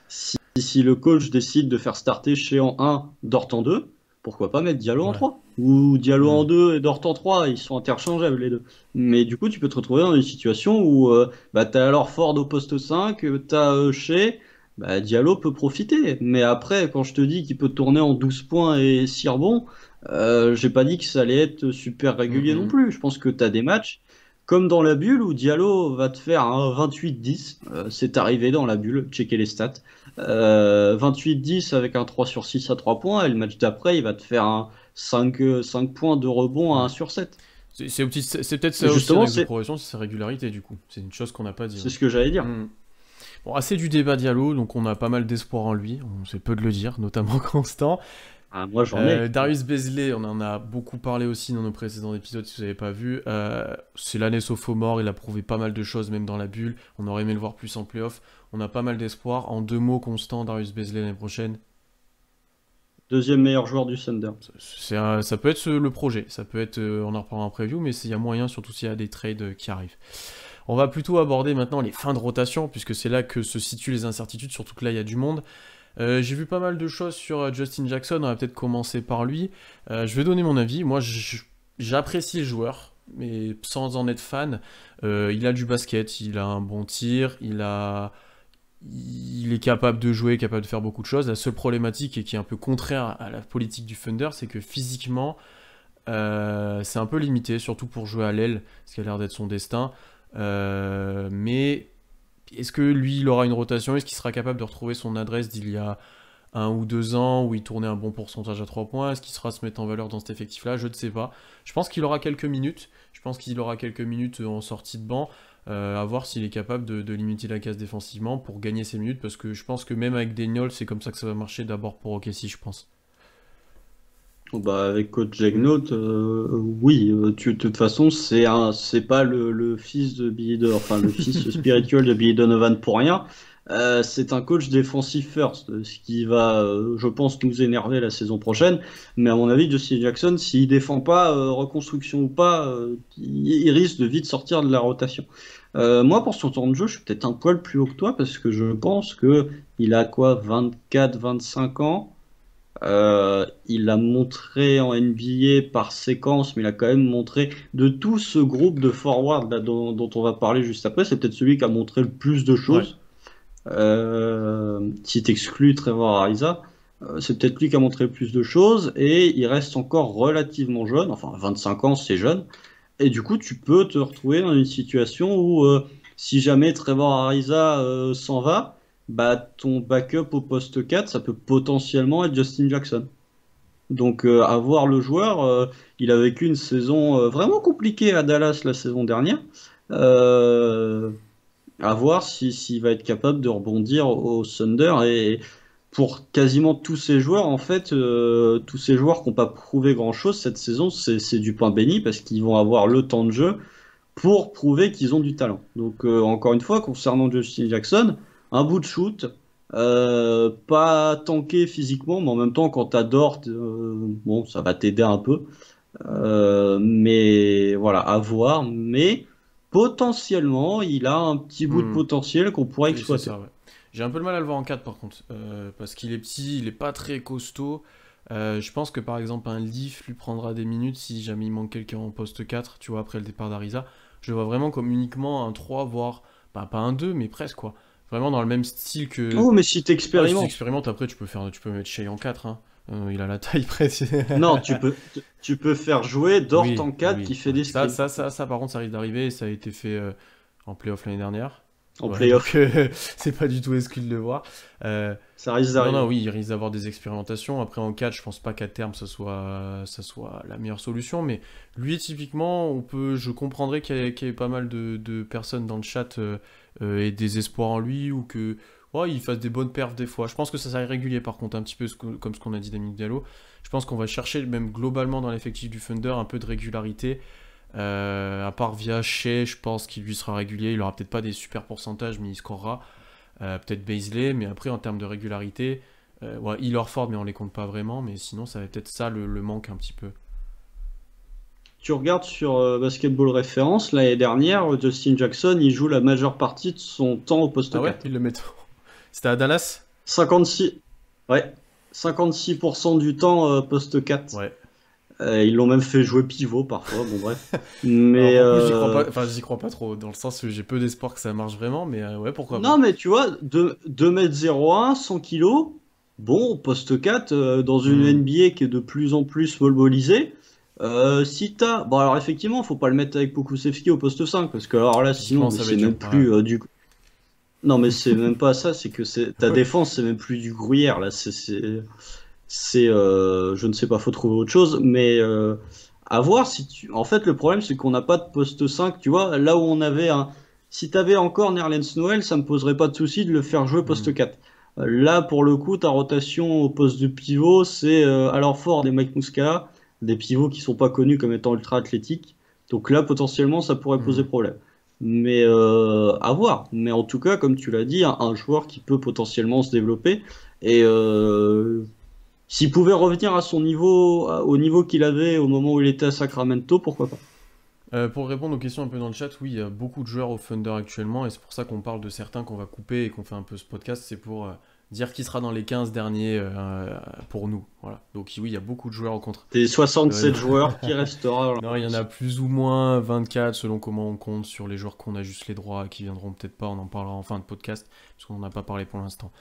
B: si le coach décide de faire starter chez en 1, Dort en 2, pourquoi pas mettre Diallo en
A: Ouais.
B: 3? Ou Diallo
A: Hmm.
B: en 2 et Dort en 3, ils sont interchangeables les deux. Mais du coup, tu peux te retrouver dans une situation où bah, tu as alors Ford au poste 5, tu as Shea, bah, Diallo peut profiter. Mais après, quand je te dis qu'il peut tourner en 12 points et 6 rebonds, j'ai pas dit que ça allait être super
A: Hmm,
B: régulier non
A: hmm.
B: plus. Je pense que tu as des matchs comme dans la bulle où Diallo va te faire un 28-10. C'est arrivé dans la bulle, checker les stats. 28-10 avec un 3 sur 6 à 3 points, et le match d'après, il va te faire un 5 points de rebond à
A: Ouais.
B: 1 sur 7.
A: C'est peut-être
B: Et
A: ça aussi en
B: justement,
A: axe de progression, c'est sa régularité du coup. C'est une chose qu'on n'a pas dit.
B: c'est
A: Ouais.
B: ce que j'allais dire.
A: Hmm. Bon, assez du débat Diallo, donc on a pas mal d'espoir en lui, on sait peu de le dire, notamment Constant.
B: Ah, moi, j'en ai.
A: Darius Bezley, on en a beaucoup parlé aussi dans nos précédents épisodes si vous n'avez pas vu. C'est l'année sophomore, il a prouvé pas mal de choses même dans la bulle. On aurait aimé le voir plus en playoff. On a pas mal d'espoir. En 2 mots, Constant, Darius Bezley l'année prochaine.
B: Deuxième meilleur joueur du Thunder.
A: Ça peut être le projet, ça peut être, on en reparlera en preview, mais il y a moyen, surtout s'il y a des trades qui arrivent. On va plutôt aborder maintenant les fins de rotation, puisque c'est là que se situent les incertitudes, surtout que là il y a du monde. J'ai vu pas mal de choses sur Justin Jackson, on va peut-être commencer par lui. Je vais donner mon avis, moi j'apprécie le joueur, mais sans en être fan. Il a du basket, il a un bon tir, il est capable de jouer, capable de faire beaucoup de choses. La seule problématique, et qui est un peu contraire à la politique du Thunder, c'est que physiquement, c'est un peu limité, surtout pour jouer à l'aile, ce qui a l'air d'être son destin. Mais est-ce que lui, il aura une rotation? Est-ce qu'il sera capable de retrouver son adresse d'il y a 1 ou 2 ans où il tournait un bon pourcentage à 3 points? Est-ce qu'il sera se mettre en valeur dans cet effectif-là? Je ne sais pas. Je pense qu'il aura quelques minutes. Je pense qu'il aura quelques minutes en sortie de banc. À voir s'il est capable de limiter la case défensivement pour gagner ses minutes. Parce que je pense que même avec Daniel, c'est comme ça que ça va marcher d'abord pour OKC, je pense.
B: Bah, avec Coach Jagnote, oui, de toute façon, c'est pas le fils de Billy Donovan, enfin le fils spirituel de Billy Donovan pour rien. C'est un coach défensif first, ce qui va, je pense, nous énerver la saison prochaine. Mais à mon avis, Justin Jackson, s'il défend pas, reconstruction ou pas, il risque de vite sortir de la rotation. Moi, pour son temps de jeu, je suis peut-être un poil plus haut que toi parce que je pense que il a quoi, 24-25 ans. Il a montré en NBA par séquence, mais il a quand même montré de tout ce groupe de forward là, dont on va parler juste après, c'est peut-être celui qui a montré le plus de
A: Ouais.
B: choses. Si t'exclus Trevor Ariza, c'est peut-être lui qui a montré le plus de choses et il reste encore relativement jeune, enfin 25 ans c'est jeune, et du coup tu peux te retrouver dans une situation où si jamais Trevor Ariza s'en va, bah ton backup au poste 4 ça peut potentiellement être Justin Jackson. Donc à voir le joueur, il a vécu une saison vraiment compliquée à Dallas la saison dernière. Euh, à voir s'il va être capable de rebondir au Thunder. Et pour quasiment tous ces joueurs, en fait, tous ces joueurs qui n'ont pas prouvé grand-chose cette saison, c'est du pain béni parce qu'ils vont avoir le temps de jeu pour prouver qu'ils ont du talent. Donc encore une fois, concernant Justin Jackson, un bout de shoot, pas tanké physiquement, mais en même temps, quand t'adores, bon, ça va t'aider un peu. Mais voilà, à voir. Mais potentiellement, il a un petit bout de
A: Hmm.
B: potentiel qu'on pourrait
A: Oui, c'est
B: exploiter.
A: ça, ouais. J'ai un peu de mal à le voir en 4 par contre, parce qu'il est petit, il est pas très costaud. Je pense que par exemple un Leaf lui prendra des minutes si jamais il manque quelqu'un en poste 4, tu vois, après le départ d'Ariza. Je le vois vraiment comme uniquement un 3, voire bah, pas un 2, mais presque quoi. Vraiment dans le même style que.
B: Oh, mais si
A: Ah, si tu
B: t'expérimentes.
A: expérimentes, après tu peux mettre Shea en 4, hein. Il a la taille presque.
B: Non, tu peux faire jouer Dort
A: Oui,
B: en 4
A: oui,
B: qui fait
A: ouais.
B: des screens
A: Ça, par contre, ça risque d'arriver. Ça a été fait en playoff l'année dernière.
B: en
A: Ouais, donc
B: playoff.
A: c'est pas du tout exclu de le voir. Euh,
B: Ça risque
A: non, non,
B: d'arriver.
A: oui, il risque d'avoir des expérimentations. Après, en 4, je pense pas qu'à terme, ça soit la meilleure solution. Mais lui, typiquement, je comprendrais qu'il y ait pas mal de personnes dans le chat et des espoirs en lui ou que ouais, il fasse des bonnes perfs des fois. Je pense que ça serait régulier, par contre, un petit peu comme ce qu'on a dit d'Amine Diallo. Je pense qu'on va chercher, même globalement dans l'effectif du Thunder, un peu de régularité. À part via Shea, je pense qu'il lui sera régulier. Il aura peut-être pas des super pourcentages, mais il scorera. Peut-être Baisley, mais après en termes de régularité, ouais, il Horford, mais on les compte pas vraiment. Mais sinon, ça va peut-être ça le manque un petit peu.
B: Tu regardes sur Basketball Référence, l'année dernière, Justin Jackson, il joue la majeure partie de son temps au
A: Ah
B: poste
A: ouais,
B: 4.
A: ils le mettent. C'était à Dallas?
B: 56, ouais, 56% du temps poste 4.
A: Ouais.
B: Ils l'ont même fait jouer pivot parfois, bon bref.
A: Alors
B: Mais
A: pour le coup, j'y crois pas. Enfin, j'y crois pas trop, dans le sens où j'ai peu d'espoir que ça marche vraiment, mais ouais, pourquoi pas.
B: non, mais tu vois, 2 m 01, 100 kilos, bon, poste 4, dans une
A: Hmm.
B: NBA qui est de plus en plus smallballisée, si t'as... Bon, alors effectivement, faut pas le mettre avec Pokusevski au poste 5, parce que alors là, sinon,
A: Physiquement,
B: mais
A: ça va
B: c'est
A: être dur.
B: même
A: Ouais.
B: plus du... Non, mais c'est même pas ça, c'est que ta défense, c'est même plus du gruyère, là, je ne sais pas, faut trouver autre chose, mais à voir si tu... En fait, le problème, c'est qu'on n'a pas de poste 5, tu vois, là où on avait un... Si t'avais encore Nerlens Noël, ça me poserait pas de souci de le faire jouer
A: Hmm.
B: poste 4. Là, pour le coup, ta rotation au poste de pivot, c'est alors Ford et Mike Muscala, des pivots qui sont pas connus comme étant ultra athlétiques. Donc là, potentiellement, ça pourrait poser
A: Hmm.
B: problème. Mais à voir. Mais en tout cas, comme tu l'as dit, un joueur qui peut potentiellement se développer. Et s'il pouvait revenir à son niveau, au niveau qu'il avait au moment où il était à Sacramento, pourquoi pas?
A: Pour répondre aux questions un peu dans le chat, oui, il y a beaucoup de joueurs au Thunder actuellement, et c'est pour ça qu'on parle de certains qu'on va couper et qu'on fait un peu ce podcast, c'est pour dire qui sera dans les 15 derniers pour nous. Voilà. Donc oui, il y a beaucoup de joueurs au contre.
B: Des
A: Non,
B: 67 joueurs qui restera.
A: non, il y en a plus ou moins 24 selon comment on compte sur les joueurs qu'on a juste les droits, qui viendront peut-être pas, on en parlera en fin de podcast, parce qu'on n'en a pas parlé pour l'instant.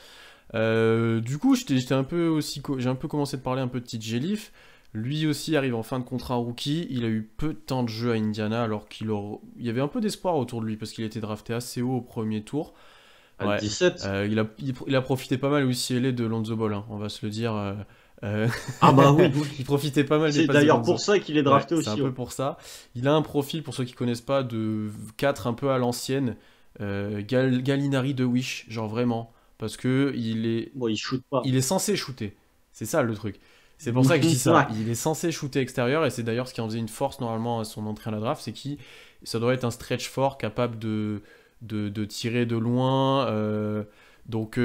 A: Du coup, j'étais un peu aussi, j'ai un peu commencé de parler un peu de TJ Leaf. Lui aussi arrive en fin de contrat rookie. Il a eu peu de temps de jeu à Indiana, alors il y avait un peu d'espoir autour de lui parce qu'il était drafté assez haut au premier tour.
B: À
A: Ouais,
B: 17.
A: il a profité pas mal aussi LA de Lonzo Ball, hein, on va se le dire. Euh,
B: Ah bah oui, oui.
A: il profitait pas mal des
B: C'est
A: passes de
B: d'ailleurs pour
A: Lonzo.
B: ça qu'il est
A: Ouais,
B: drafté
A: c'est un
B: aussi
A: peu
B: haut.
A: pour ça. Il a un profil, pour ceux qui connaissent pas, de 4 un peu à l'ancienne. Gallinari de Wish, genre vraiment. Parce que
B: Bon, il shoot pas.
A: il est censé shooter. C'est ça le truc. C'est pour ça que je dis ça.
B: Ouais.
A: Il est censé shooter extérieur et c'est d'ailleurs ce qui en faisait une force normalement à son entrée à la draft, c'est qu'il ça doit être un stretch fort capable de tirer de loin. Donc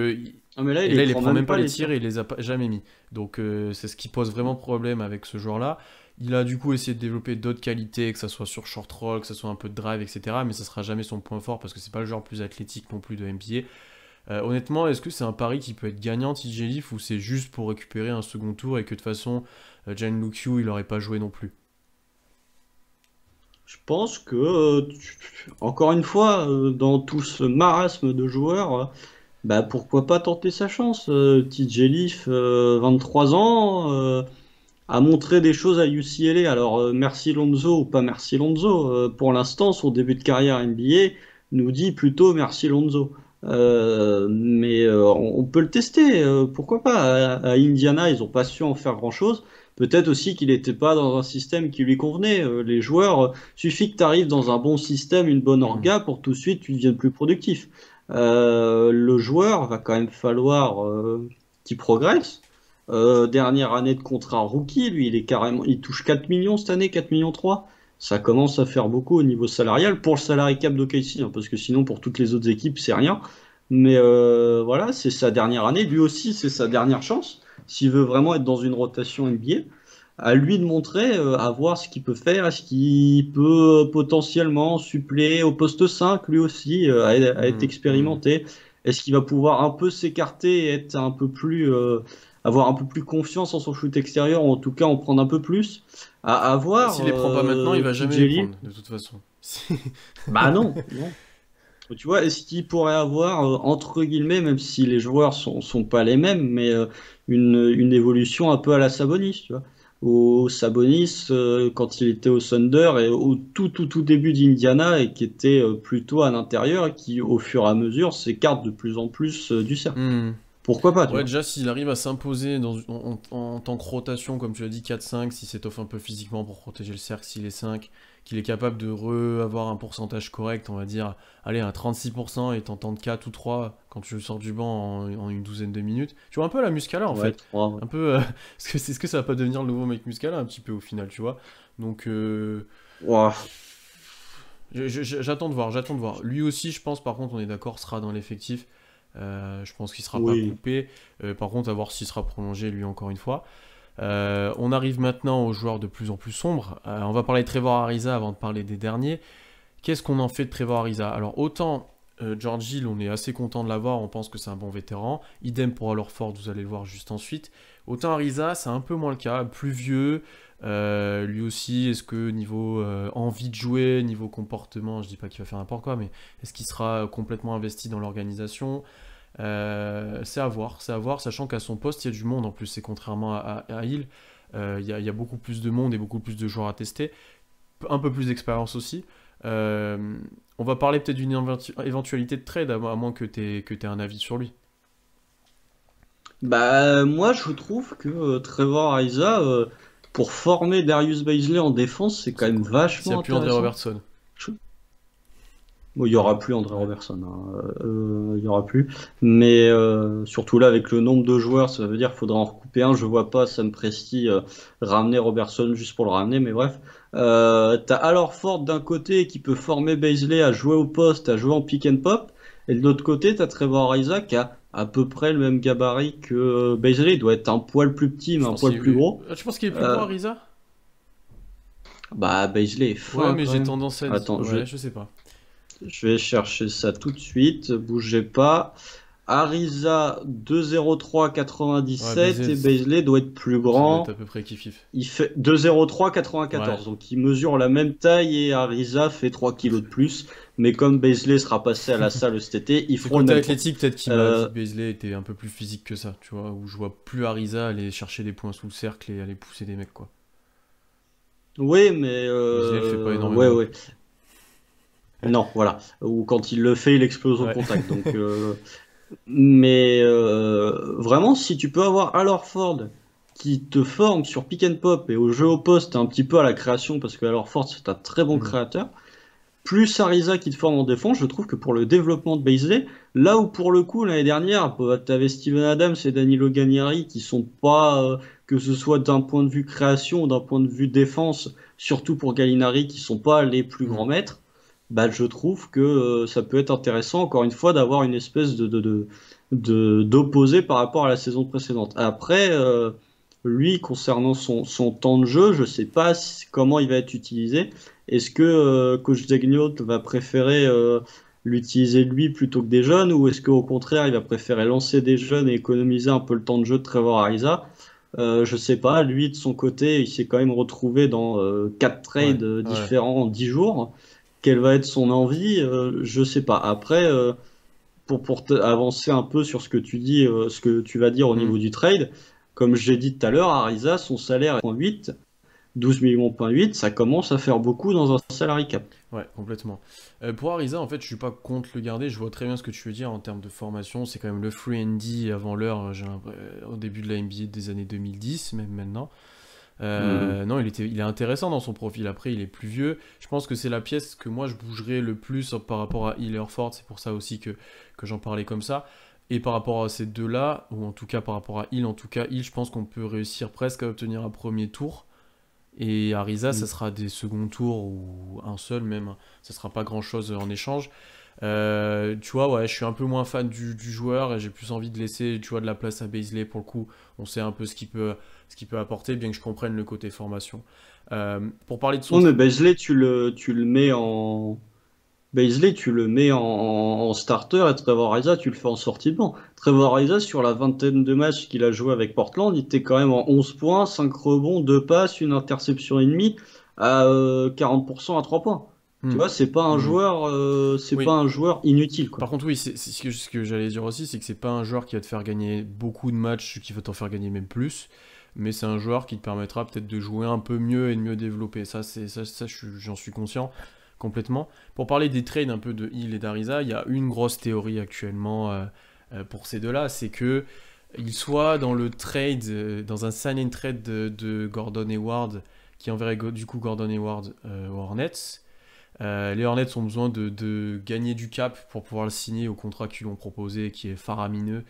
B: Ah, mais là,
A: et
B: il les
A: là il les
B: prend
A: prend
B: même
A: même pas
B: pas
A: les
B: les
A: tirs
B: tirs.
A: et il les a jamais mis. Donc c'est ce qui pose vraiment problème avec ce joueur-là. Il a du coup essayé de développer d'autres qualités, que ça soit sur short roll, que ça soit un peu de drive, etc. Mais ça sera jamais son point fort parce que c'est pas le joueur le plus athlétique non plus de NBA. Honnêtement, est-ce que c'est un pari qui peut être gagnant TJ Leaf ou c'est juste pour récupérer un second tour et que de toute façon, Gianluca, il aurait pas joué non plus?
B: Je pense que, encore une fois, dans tout ce marasme de joueurs, bah pourquoi pas tenter sa chance. TJ Leaf, 23 ans, a montré des choses à UCLA. Alors, merci Lonzo ou pas merci Lonzo. Pour l'instant, son début de carrière NBA nous dit plutôt merci Lonzo. Mais on peut le tester, pourquoi pas. À Indiana, ils n'ont pas su en faire grand-chose. Peut-être aussi qu'il n'était pas dans un système qui lui convenait. Les joueurs, suffit que tu arrives dans un bon système, une bonne
A: Hmm.
B: orga pour tout de suite tu deviennes plus productif. Le joueur va quand même falloir qu'il progresse. Dernière année de contrat rookie, lui, il touche 4 millions cette année, 4 millions 3. Ça commence à faire beaucoup au niveau salarial pour le salary cap d'OKC, hein, parce que sinon pour toutes les autres équipes c'est rien. Mais voilà, c'est sa dernière année. Lui aussi, c'est sa dernière chance. S'il veut vraiment être dans une rotation NBA, à lui de montrer, à voir ce qu'il peut faire. Est-ce qu'il peut potentiellement suppléer au poste 5, lui aussi, à être
A: Hmm. Hmm.
B: expérimenté? Est-ce qu'il va pouvoir un peu s'écarter et être un peu plus, avoir un peu plus confiance en son shoot extérieur, ou en tout cas en prendre un peu plus? À
A: Bah,
B: voir,
A: s'il les prend pas maintenant, il va jamais les
B: TJ Lee.
A: prendre, de toute façon.
B: Bah non, non. Tu vois, est-ce qu'il pourrait avoir, entre guillemets, même si les joueurs sont pas les mêmes, mais une évolution un peu à la Sabonis, tu vois? Au Sabonis, quand il était au Thunder et au tout début d'Indiana et qui était plutôt à l'intérieur et qui, au fur et à mesure, s'écarte de plus en plus du cercle.
A: Hmm.
B: Pourquoi pas, tu
A: Ouais,
B: vois?
A: déjà, s'il arrive à s'imposer en tant que rotation, comme tu l'as dit, 4-5, s'il s'étoffe un peu physiquement pour protéger le cercle, s'il est 5, qu'il est capable de avoir un pourcentage correct, on va dire, allez, à 36% et t'entends 4 ou 3 quand tu sors du banc en une douzaine de minutes. Tu vois un peu la Muscala, en
B: Ouais,
A: fait.
B: 3, ouais.
A: Un peu, est-ce que, est-ce que ça va pas devenir le nouveau mec Muscala, un petit peu, au final, tu vois? Donc,
B: Ouah,
A: j'attends de voir, j'attends de voir. Lui aussi, je pense, par contre, on est d'accord, sera dans l'effectif. Je pense qu'il sera pas
B: oui.
A: coupé. Par contre, à voir s'il sera prolongé, lui, encore une fois. On arrive maintenant aux joueurs de plus en plus sombres. On va parler de Trevor Ariza avant de parler des derniers. Qu'est-ce qu'on en fait de Trevor Ariza? Alors, autant George Hill, on est assez content de l'avoir, on pense que c'est un bon vétéran. Idem pour Al Horford, vous allez le voir juste ensuite. Autant Ariza, c'est un peu moins le cas, plus vieux. Lui aussi, est-ce que niveau envie de jouer, niveau comportement, je dis pas qu'il va faire n'importe quoi, mais est-ce qu'il sera complètement investi dans l'organisation? C'est à voir, sachant qu'à son poste, il y a du monde en plus, c'est contrairement à Hill, il y a beaucoup plus de monde et beaucoup plus de joueurs à tester, un peu plus d'expérience aussi. Euh, on va parler peut-être d'une éventualité de trade, à moins que t'aies un avis sur lui.
B: Bah, moi, je trouve que Trevor Ariza, pour former Darius Bazley en défense, c'est quand
A: C'est
B: même
A: cool. S'il n'y
B: vachement
A: a plus André
B: intéressant.
A: Robertson.
B: Bon, il y aura plus André
A: Ouais.
B: Robertson, hein, il y aura plus. Mais surtout là, avec le nombre de joueurs, ça veut dire qu'il faudra en recouper un. Je vois pas Sam Presti ramener Robertson juste pour le ramener, mais bref. T'as alors Ford d'un côté qui peut former Bazley à jouer au poste, à jouer en pick and pop, et de l'autre côté, t'as Trevor Ariza qui a à peu près le même gabarit que Bazley. Il doit être un poil plus petit, mais
A: Je
B: un
A: pense
B: poil plus gros.
A: tu penses qu'il est plus gros,
B: Euh,
A: Ariza?
B: Bah, Bazley est
A: Ouais,
B: fin
A: mais
B: quand
A: j'ai
B: même.
A: tendance à dire.
B: Attends,
A: Ouais, je sais pas.
B: je vais chercher ça tout de suite. Bougez pas. Ariza 2,03,97
A: Ouais, BZ,
B: et Bazley doit être plus
A: ça doit être à
B: grand.
A: peu près kiff-kiff.
B: Il fait
A: Ouais.
B: 2,03,94. Donc il mesure la même taille et Ariza fait 3 kilos de plus. Mais comme Bazley sera passé à la salle cet été, ils
A: C'est le
B: feront le
A: côté
B: même poids.
A: athlétique peut-être qui m'a dit
B: Euh,
A: que Beasley était un peu plus physique que ça, tu vois, où je vois plus Ariza aller chercher des points sous le cercle et aller pousser des mecs, quoi.
B: oui, mais
A: Beasley le fait pas
B: ouais,
A: énormément non
B: ouais.
A: plus.
B: Non, voilà. Ou quand il le fait, il explose au
A: Ouais.
B: contact. Donc, mais vraiment, si tu peux avoir Al Horford qui te forme sur pick and pop et au jeu au poste, un petit peu à la création, parce que Al Horford c'est un très bon
A: Hmm.
B: créateur, plus Ariza qui te forme en défense, je trouve que pour le développement de Bazley, là où pour le coup l'année dernière, tu avais Steven Adams et Danilo Gallinari qui sont pas, que ce soit d'un point de vue création ou d'un point de vue défense, surtout pour Gallinari qui sont pas les plus
A: Hmm.
B: grands maîtres, bah je trouve que ça peut être intéressant encore une fois d'avoir une espèce d'opposé par rapport à la saison précédente. Après, lui concernant son temps de jeu, je sais pas comment il va être utilisé. Est-ce que coach Dagnot va préférer l'utiliser lui plutôt que des jeunes, ou est-ce qu'au contraire il va préférer lancer des jeunes et économiser un peu le temps de jeu de Trevor Ariza? Je sais pas, lui de son côté, il s'est quand même retrouvé dans 4 trades
A: Ouais, ouais.
B: différents en 10 jours. Quelle va être son envie? Je sais pas. Après, avancer un peu sur ce que tu dis, ce que tu vas dire au
A: Hmm.
B: niveau du trade, comme j'ai dit tout à l'heure, Ariza, son salaire est 8, 12 millions,8, ça commence à faire beaucoup dans un salary cap.
A: Ouais, complètement. Pour Ariza, en fait, je suis pas contre le garder, je vois très bien ce que tu veux dire en termes de formation, c'est quand même le free and D avant l'heure, au début de la NBA des années 2010, même maintenant. Non, il est intéressant dans son profil. Après, il est plus vieux. Je pense que c'est la pièce que moi je bougerais le plus par rapport à Hill et Horford. C'est pour ça aussi que j'en parlais comme ça. Et par rapport à ces deux-là, ou en tout cas par rapport à Hill, je pense qu'on peut réussir presque à obtenir un premier tour. Et Ariza, ça sera des seconds tours ou un seul même. Ça sera pas grand-chose en échange. Tu vois, ouais, je suis un peu moins fan du joueur et j'ai plus envie de laisser, tu vois, de la place à Bazley pour le coup. On sait un peu ce qu'il peut apporter, bien que je comprenne le côté formation. Pour parler de son...
B: Non, mais Bazley, tu le mets en. Bazley, tu le mets en starter et Trevor Ariza, tu le fais en sortie de banc. Trevor Ariza, sur la vingtaine de matchs qu'il a joué avec Portland, il était quand même en 11 points, 5 rebonds, 2 passes, une interception et demie à 40% à 3 points. Tu
A: Hmm.
B: vois, c'est pas un joueur,
A: Oui.
B: pas un joueur inutile, quoi.
A: Par contre, oui, c'est ce que j'allais dire aussi, c'est que c'est pas un joueur qui va te faire gagner beaucoup de matchs, qui va t'en faire gagner même plus, mais c'est un joueur qui te permettra peut-être de jouer un peu mieux et de mieux développer. J'en suis conscient complètement. Pour parler des trades un peu de Hill et d'Ariza, il y a une grosse théorie actuellement pour ces deux-là, c'est que ils soient dans le trade, dans un sign and trade de Gordon Hayward, qui enverrait du coup Gordon Hayward aux Hornets. Les Hornets ont besoin de gagner du cap pour pouvoir le signer au contrat qu'ils lui ont proposé, qui est faramineux,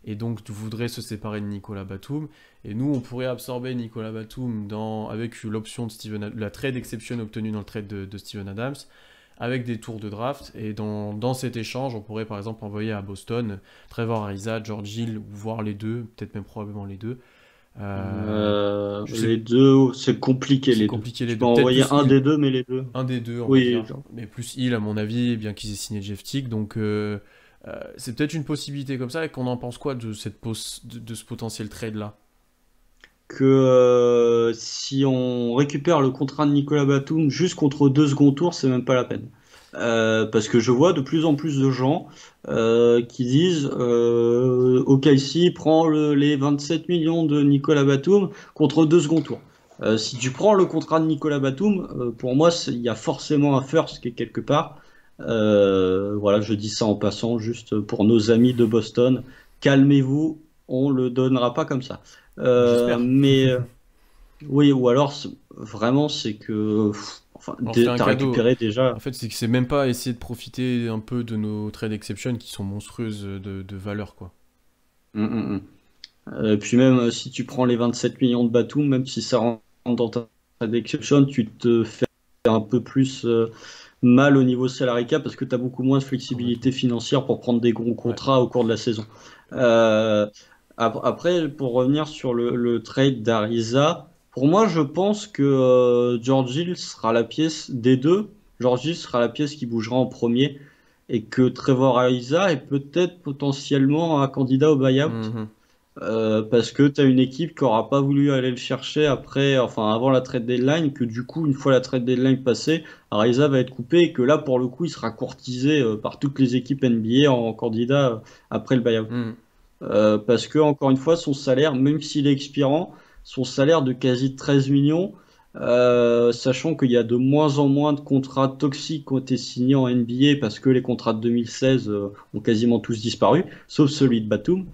A: et donc voudraient se séparer de Nicolas Batum. Et nous, on pourrait absorber Nicolas Batum avec l'option de la trade exception obtenue dans le trade de Steven Adams, avec des tours de draft. Et dans cet échange, on pourrait par exemple envoyer à Boston Trevor Ariza, George Hill, voire les deux, peut-être même probablement les deux.
B: Les deux, c'est compliqué
A: C'est
B: les deux.
A: compliqué les
B: Tu
A: deux.
B: peux
A: Peut-être
B: envoyer
A: plus
B: un
A: Hill.
B: des deux, mais les deux.
A: Un des deux, on va
B: Oui,
A: dire. Mais plus Hill, à mon avis, bien qu'ils aient signé Jeff Teague. Donc, c'est peut-être une possibilité comme ça. Et qu'on en pense quoi de de ce potentiel trade-là?
B: que si on récupère le contrat de Nicolas Batum juste contre 2 secondes tours, c'est même pas la peine. Parce que je vois de plus en plus de gens qui disent OKC prend les 27 millions de Nicolas Batum contre 2 secondes tours. Si tu prends le contrat de Nicolas Batum, pour moi, il y a forcément un first qui est quelque part. Voilà, je dis ça en passant, juste pour nos amis de Boston. Calmez-vous, on le donnera pas comme ça.
A: J'espère.
B: Mais oui, ou alors vraiment c'est que enfin,
A: On fait un
B: t'as
A: cadeau.
B: récupéré déjà.
A: En fait, c'est que c'est même pas essayer de profiter un peu de nos trade exception qui sont monstrueuses de valeur, quoi.
B: Mm, mm, mm. Puis même si tu prends les 27 millions de Batum, même si ça rentre dans ta trade exception, tu te fais un peu plus mal au niveau salary cap parce que tu as beaucoup moins de flexibilité
A: Complètement.
B: financière pour prendre des gros
A: Ouais.
B: contrats au cours de la saison. Euh, Après, pour revenir sur le trade d'Ariza, pour moi, je pense que George Hill sera la pièce des deux. George Hill sera la pièce qui bougera en premier et que Trevor Ariza est peut-être potentiellement un candidat au buyout.
A: Mhm.
B: Parce que tu as une équipe qui aura pas voulu aller le chercher après, enfin avant la trade deadline, que du coup, une fois la trade deadline passée, Ariza va être coupé et que là, pour le coup, il sera courtisé par toutes les équipes NBA en candidat après le buyout.
A: Mhm.
B: Parce que, encore une fois, son salaire, même s'il est expirant, son salaire de quasi 13 millions, sachant qu'il y a de moins en moins de contrats toxiques qui ont été signés en NBA parce que les contrats de 2016 ont quasiment tous disparu, sauf celui de Batum,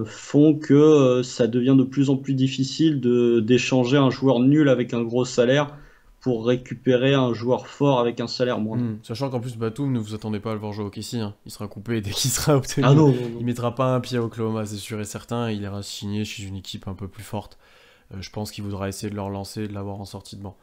B: font que ça devient de plus en plus difficile d'échanger un joueur nul avec un gros salaire pour récupérer un joueur fort avec un salaire moindre.
A: Sachant qu'en plus, Batum, ne vous attendez pas à le voir jouer au KC, hein. Il sera coupé dès qu'il sera
B: Ah
A: obtenu.
B: non, non, non.
A: Il mettra pas un pied à Oklahoma, c'est sûr et certain. Il ira signer chez une équipe un peu plus forte. Je pense qu'il voudra essayer de le relancer et de l'avoir en sortie de banc.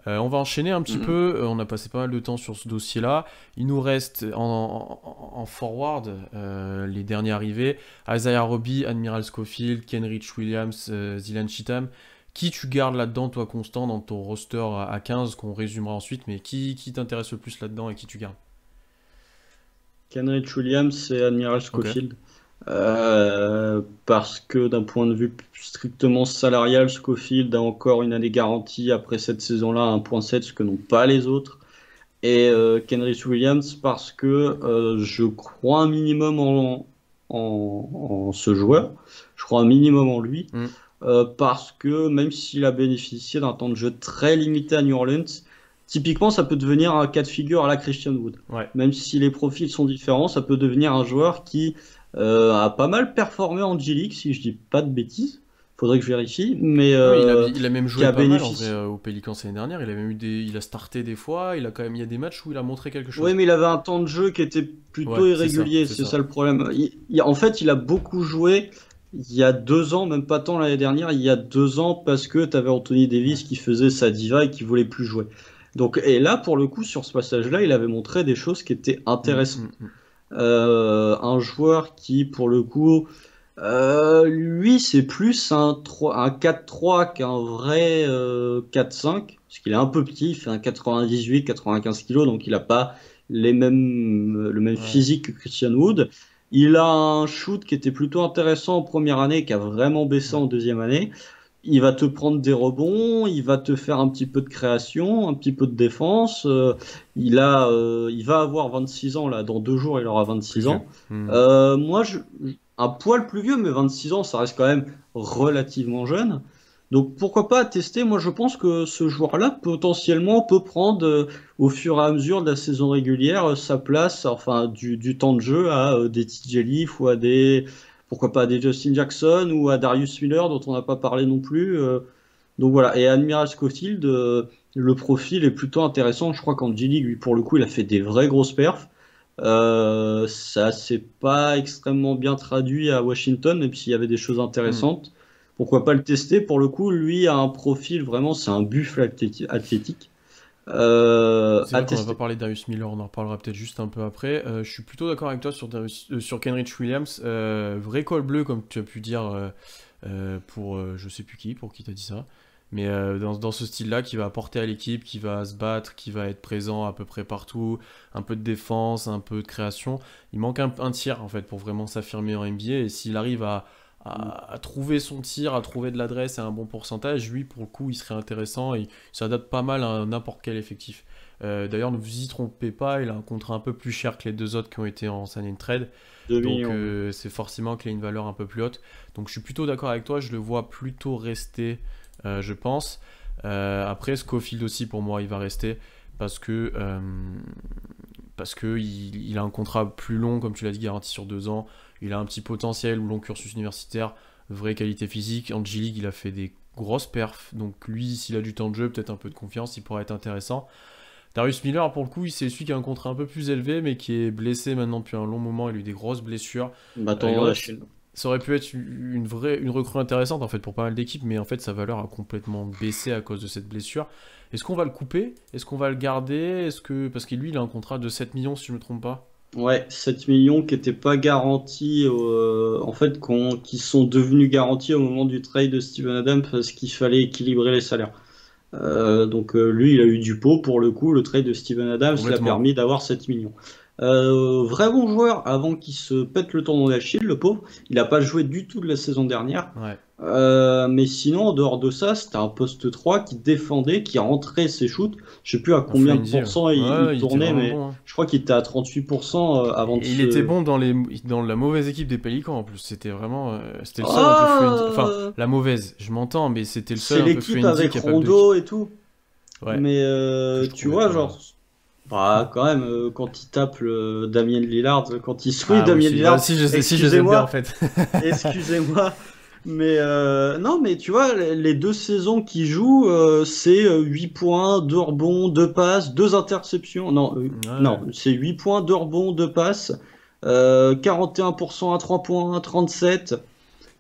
A: On va enchaîner un petit
B: Mhm.
A: peu. On a passé pas mal de temps sur ce dossier-là. Il nous reste en forward les derniers arrivés. Isaiah Roby, Admiral Schofield, Kenrich Williams, Zilan Cheatham. Qui tu gardes là-dedans, toi, Constant, dans ton roster à 15, qu'on résumera ensuite, mais qui t'intéresse le plus là-dedans et qui tu gardes?
B: Kenrich Williams et Admiral
A: Ok.
B: Schofield. Parce que d'un point de vue strictement salarial, Schofield a encore une année garantie après cette saison-là à 1,7, ce que n'ont pas les autres. Et Kenrich Williams parce que je crois un minimum en ce joueur, je crois un minimum en lui,
A: Mm.
B: parce que même s'il a bénéficié d'un temps de jeu très limité à New Orleans, typiquement ça peut devenir un cas de figure à la Christian Wood.
A: Ouais.
B: Même si les profils sont différents, ça peut devenir un joueur qui a pas mal performé en G-League, si je dis pas de bêtises. faudrait que je vérifie, mais
A: Non, mais il a même
B: qui
A: joué
B: a
A: pas mal en vrai
B: bénéficié.
A: au Pelicans l'année dernière. Il a même eu il a starté des fois. Il a quand même, il y a des matchs où il a montré quelque
B: Oui,
A: chose.
B: mais il avait un temps de jeu qui était plutôt
A: Ouais, c'est ça,
B: irrégulier,
A: c'est
B: c'est
A: ça.
B: ça le problème. En fait, il a beaucoup joué il y a 2 ans, même pas tant l'année dernière, il y a 2 ans, parce que tu avais Anthony
A: Ouais.
B: Davis qui faisait sa diva et qui voulait plus jouer. Donc, et là, pour le coup, sur ce passage-là, il avait montré des choses qui étaient
A: Mm,
B: intéressantes.
A: mm, mm.
B: Un joueur qui, pour le coup, lui, c'est plus un 4-3 qu'un vrai 4-5, parce qu'il est un peu petit, il fait un 98-95 kilos, donc il n'a pas le même
A: Ouais.
B: physique que Christian Wood. Il a un shoot qui était plutôt intéressant en première année, qui a vraiment baissé
A: Ouais.
B: en deuxième année. Il va te prendre des rebonds, il va te faire un petit peu de création, un petit peu de défense. Il va avoir 26 ans là, dans 2 jours il aura
A: Plus
B: 26
A: vieux.
B: ans.
A: Mm.
B: Moi, un poil plus vieux, mais 26 ans, ça reste quand même relativement jeune. Donc pourquoi pas tester? Moi, je pense que ce joueur-là potentiellement peut prendre au fur et à mesure de la saison régulière sa place, enfin du temps de jeu à des TJ Leaf ou à des pourquoi pas à des Justin Jackson ou à Darius Miller dont on n'a pas parlé non plus. Donc voilà. Et Admiral Schofield, le profil est plutôt intéressant. Je crois qu'en G-League, lui, pour le coup, il a fait des vraies grosses perfs. Ça s'est pas extrêmement bien traduit à Washington, même s'il y avait des choses
A: Mm.
B: intéressantes. Pourquoi pas le tester? Pour le coup, lui a un profil vraiment, c'est un buffle athlétique.
A: C'est
B: À
A: vrai qu'on n'a pas
B: tester.
A: parlé de Darius Miller, on en reparlera peut-être juste un peu après. Je suis plutôt d'accord avec toi sur, sur Kenrich Williams. Vrai col bleu, comme tu as pu dire pour je sais plus qui, pour qui t'as dit ça. Mais dans ce style-là, qui va apporter à l'équipe, qui va se battre, qui va être présent à peu près partout, un peu de défense, un peu de création. Il manque un tir en fait pour vraiment s'affirmer en NBA. Et s'il arrive à trouver son tir, à trouver de l'adresse et un bon pourcentage, lui pour le coup il serait intéressant et il s'adapte pas mal à n'importe quel effectif. D'ailleurs, ne vous y trompez pas, il a un contrat un peu plus cher que les deux autres qui ont été en sign and trade.
B: 2
A: Donc
B: millions.
A: c'est forcément qu'il a une valeur un peu plus haute. Donc je suis plutôt d'accord avec toi, je le vois plutôt rester, je pense. Après, Schofield aussi, pour moi, il va rester parce que il a un contrat plus long, comme tu l'as dit, garanti sur 2 ans. Il a un petit potentiel, long cursus universitaire, vraie qualité physique. En G-League, il a fait des grosses perfs. Donc lui, s'il a du temps de jeu, peut-être un peu de confiance, il pourrait être intéressant. Darius Miller, pour le coup, c'est celui qui a un contrat un peu plus élevé, mais qui est blessé maintenant depuis un long moment. Il a eu des grosses blessures.
B: Bah,
A: Il
B: attends,
A: aurait,
B: la Chine.
A: ça aurait pu être une recrue intéressante en fait pour pas mal d'équipes, mais en fait sa valeur a complètement baissé à cause de cette blessure. Est-ce qu'on va le couper? Est-ce qu'on va le garder? Parce que lui, il a un contrat de 7 millions si je me trompe pas.
B: Ouais, 7 millions qui n'étaient pas garantis, en fait, qui sont devenus garantis au moment du trade de Steven Adams parce qu'il fallait équilibrer les salaires. Lui, il a eu du pot pour le coup. Le trade de Steven Adams l'a
A: Complètement.
B: permis d'avoir 7 millions. Vrai bon joueur avant qu'il se pète le tendon d'Achille, le pauvre. Il n'a pas joué du tout de la saison dernière.
A: Ouais.
B: Mais sinon, en dehors de ça, c'était un poste 3 qui défendait, qui rentrait ses shoots. Je sais plus à
A: En
B: combien
A: free
B: de
A: NZ, ouais.
B: pourcents il
A: Ouais, il était
B: tournait,
A: vraiment
B: mais
A: bon, hein.
B: je crois qu'il était à 38% avant de
A: Et il était
B: se.
A: bon dans la mauvaise équipe des Pélicans en plus. C'était vraiment. C'était le seul un peu free NZ. Enfin,
B: Ah,
A: la mauvaise, je m'entends, mais c'était le seul
B: c'est
A: un peu free
B: l'équipe
A: NZ
B: avec
A: capable de.
B: Rondo et tout.
A: Ouais,
B: Mais
A: que je
B: tu
A: trouvais
B: vois,
A: pas.
B: genre, bah, quand même, quand il tape Damien Lillard, quand il sourit
A: Ah oui,
B: Damien
A: si, bah,
B: Lillard,
A: si, je les aime bien en
B: excusez-moi,
A: fait.
B: excusez-moi, mais non, mais tu vois, les 2 saisons qu'il joue, c'est 8 points, 2 rebonds, 2 passes, 2 interceptions. Non, non,
A: Ouais,
B: c'est 8 points, 2 rebonds, 2 passes, 41% à 3 points, 37.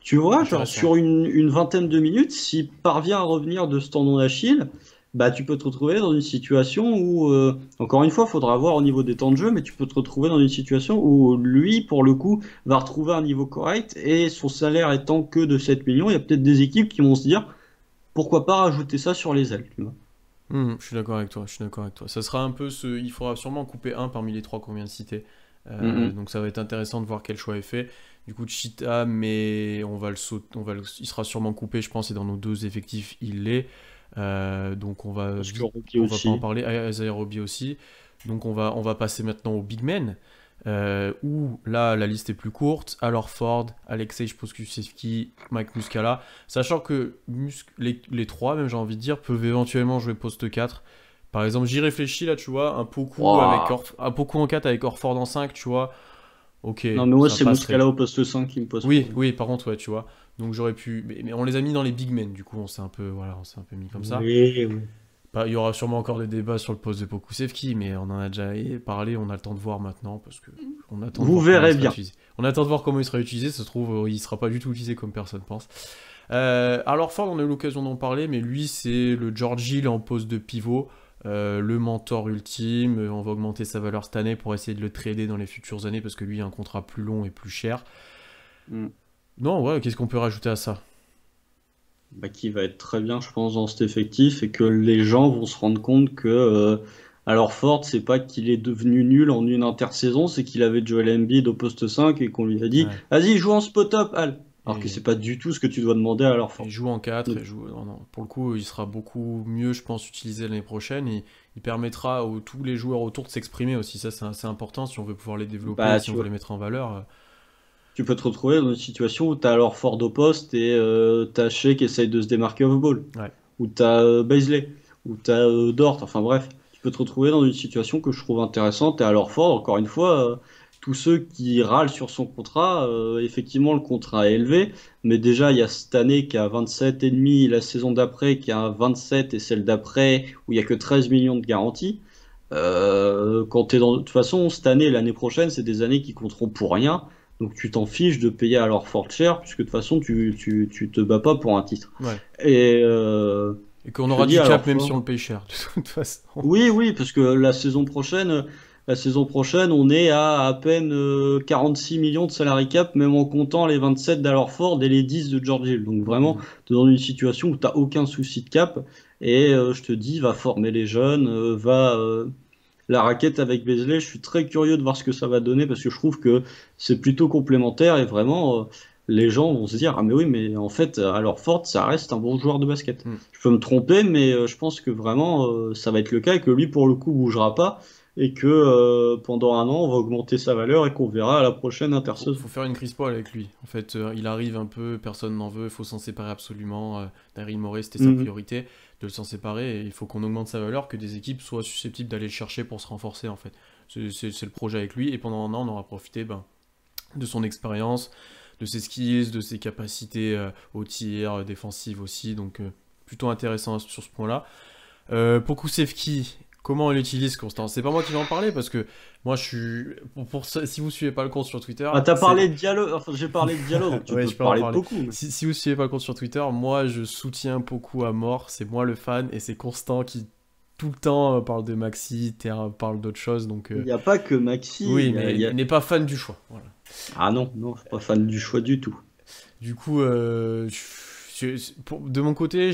B: Tu vois, genre
A: intéressant.
B: sur une vingtaine de minutes, s'il parvient à revenir de ce tendon d'Achille, bah tu peux te retrouver dans une situation où, encore une fois, il faudra voir au niveau des temps de jeu, mais tu peux te retrouver dans une situation où lui, pour le coup, va retrouver un niveau correct et son salaire étant que de 7 millions, il y a peut-être des équipes qui vont se dire pourquoi pas rajouter ça sur les ailes, tu vois.
A: Je suis d'accord avec toi, je suis d'accord avec toi. Ça sera un peu ce. Il faudra sûrement couper un parmi les trois qu'on vient de citer.
B: Mm,
A: Donc ça va être intéressant de voir quel choix est fait. Du coup, Cheetah, mais on va le sauter, il sera sûrement coupé, je pense, et dans nos deux effectifs, il l'est. Donc on va
B: Parce que
A: vite,
B: Rocky
A: on va pas en
B: aussi.
A: parler. Isaiah Roby aussi. Donc on va passer maintenant au big men. Où là la liste est plus courte. Alors Ford, Alexei Pokusevski, Mike Muscala. Sachant que les trois, même j'ai envie de dire, peuvent éventuellement jouer poste 4. Par exemple, j'y réfléchis là, tu vois, un Poku
B: Ouah.
A: un Poku en 4 avec Orford en 5, tu vois. Ok,
B: Non, mais moi,
A: ça
B: c'est
A: passerait.
B: Muscala au poste 5 qui me pose
A: Oui,
B: problème.
A: oui, par contre, ouais, tu vois. Donc j'aurais pu. Mais on les a mis dans les big men, du coup, on s'est un peu, voilà, on s'est un peu mis comme ça.
B: Oui, oui.
A: Bah, il y aura sûrement encore des débats sur le poste de Pokusevski, mais on en a déjà parlé, on a le temps de voir maintenant, parce que on attend de
B: Vous
A: voir comment il
B: verrez
A: sera
B: bien.
A: utilisé. On attend de voir comment il sera utilisé, ça se trouve, il sera pas du tout utilisé comme personne pense. Alors Ford, on a eu l'occasion d'en parler, mais lui, c'est le George Hill en poste de pivot, le mentor ultime. On va augmenter sa valeur cette année pour essayer de le trader dans les futures années, parce que lui a un contrat plus long et plus cher.
B: Mm.
A: Non, ouais, qu'est-ce qu'on peut rajouter à ça?
B: Bah, qui va être très bien, je pense, dans cet effectif et que les gens vont se rendre compte que alors Ford, c'est pas qu'il est devenu nul en une intersaison, c'est qu'il avait Joel Embiid au poste 5 et qu'on lui a dit
A: Ouais.
B: vas-y, joue en spot-up, Al. Alors que c'est
A: Et
B: pas du tout ce que tu dois demander à alors
A: il
B: Ford.
A: joue en 4,
B: Donc,
A: il joue... non, non. Pour le coup, il sera beaucoup mieux, je pense, utilisé l'année prochaine. Il permettra à tous les joueurs autour de s'exprimer aussi. Ça, c'est assez important si on veut pouvoir les développer,
B: bah,
A: si on
B: tu
A: veut
B: vois,
A: les mettre en valeur.
B: tu peux te retrouver dans une situation où t'as alors Ford au poste et t'as Shea qui essaye de se démarquer off-ball,
A: Ouais.
B: ou t'as Bazley, ou t'as Dort, enfin bref, tu peux te retrouver dans une situation que je trouve intéressante et alors Ford, encore une fois, tous ceux qui râlent sur son contrat, effectivement le contrat est élevé, mais déjà il y a cette année qui a 27,5, la saison d'après qui a 27 et celle d'après où il y a que 13 millions de garanties. Quand t'es dans... De toute façon, cette année et l'année prochaine, c'est des années qui compteront pour rien. Donc tu t'en fiches de payer à leur fort cher, puisque de toute façon, tu te bats pas pour un titre.
A: Ouais.
B: Et
A: Et qu'on
B: je te
A: aura
B: dis
A: du
B: à
A: cap
B: leur
A: même si on
B: fort.
A: le paye cher, de toute façon.
B: Oui, oui, parce que la saison prochaine, on est à peine 46 millions de salary cap, même en comptant les 27 d'Alorford et les 10 de George Hill. Donc vraiment,
A: Mm.
B: tu es dans une situation où tu n'as aucun souci de cap. Et je te dis, va former les jeunes, la raquette avec Beasley, je suis très curieux de voir ce que ça va donner parce que je trouve que c'est plutôt complémentaire et vraiment les gens vont se dire ah mais oui mais en fait alors Ford ça reste un bon joueur de basket.
A: Mm.
B: Je peux me tromper mais je pense que vraiment ça va être le cas et que lui pour le coup bougera pas et que pendant un an on va augmenter sa valeur et qu'on verra à la prochaine intersaison.
A: Faut faire une Chris Paul avec lui. En fait, il arrive un peu, personne n'en veut, il faut s'en séparer absolument. Daryl Morey, c'était sa
B: Mhm.
A: priorité de s'en séparer et il faut qu'on augmente sa valeur, que des équipes soient susceptibles d'aller le chercher pour se renforcer en fait. C'est le projet avec lui et pendant un an, on aura profité de son expérience, de ses skills, de ses capacités au tir, défensives aussi. Donc, plutôt intéressant sur ce point-là. Pokusevski, comment on l'utilise, Constant? C'est pas moi qui vais en parler parce que moi je suis. Si vous suivez pas le compte sur Twitter,
B: Ah t'as
A: c'est.
B: parlé de Diallo, enfin j'ai parlé de Diallo donc tu
A: Ouais,
B: peux
A: je peux en
B: parler de
A: parler.
B: beaucoup. Mais...
A: Si vous suivez pas le compte sur Twitter, moi je soutiens beaucoup à mort. C'est moi le fan et c'est Constant qui tout le temps parle de Maxi, parle d'autres choses. Donc
B: Il n'y a pas que Maxi,
A: oui, mais il n'est pas fan du choix. Voilà.
B: Ah non, non, je suis pas fan du choix du tout.
A: Du coup, de mon côté,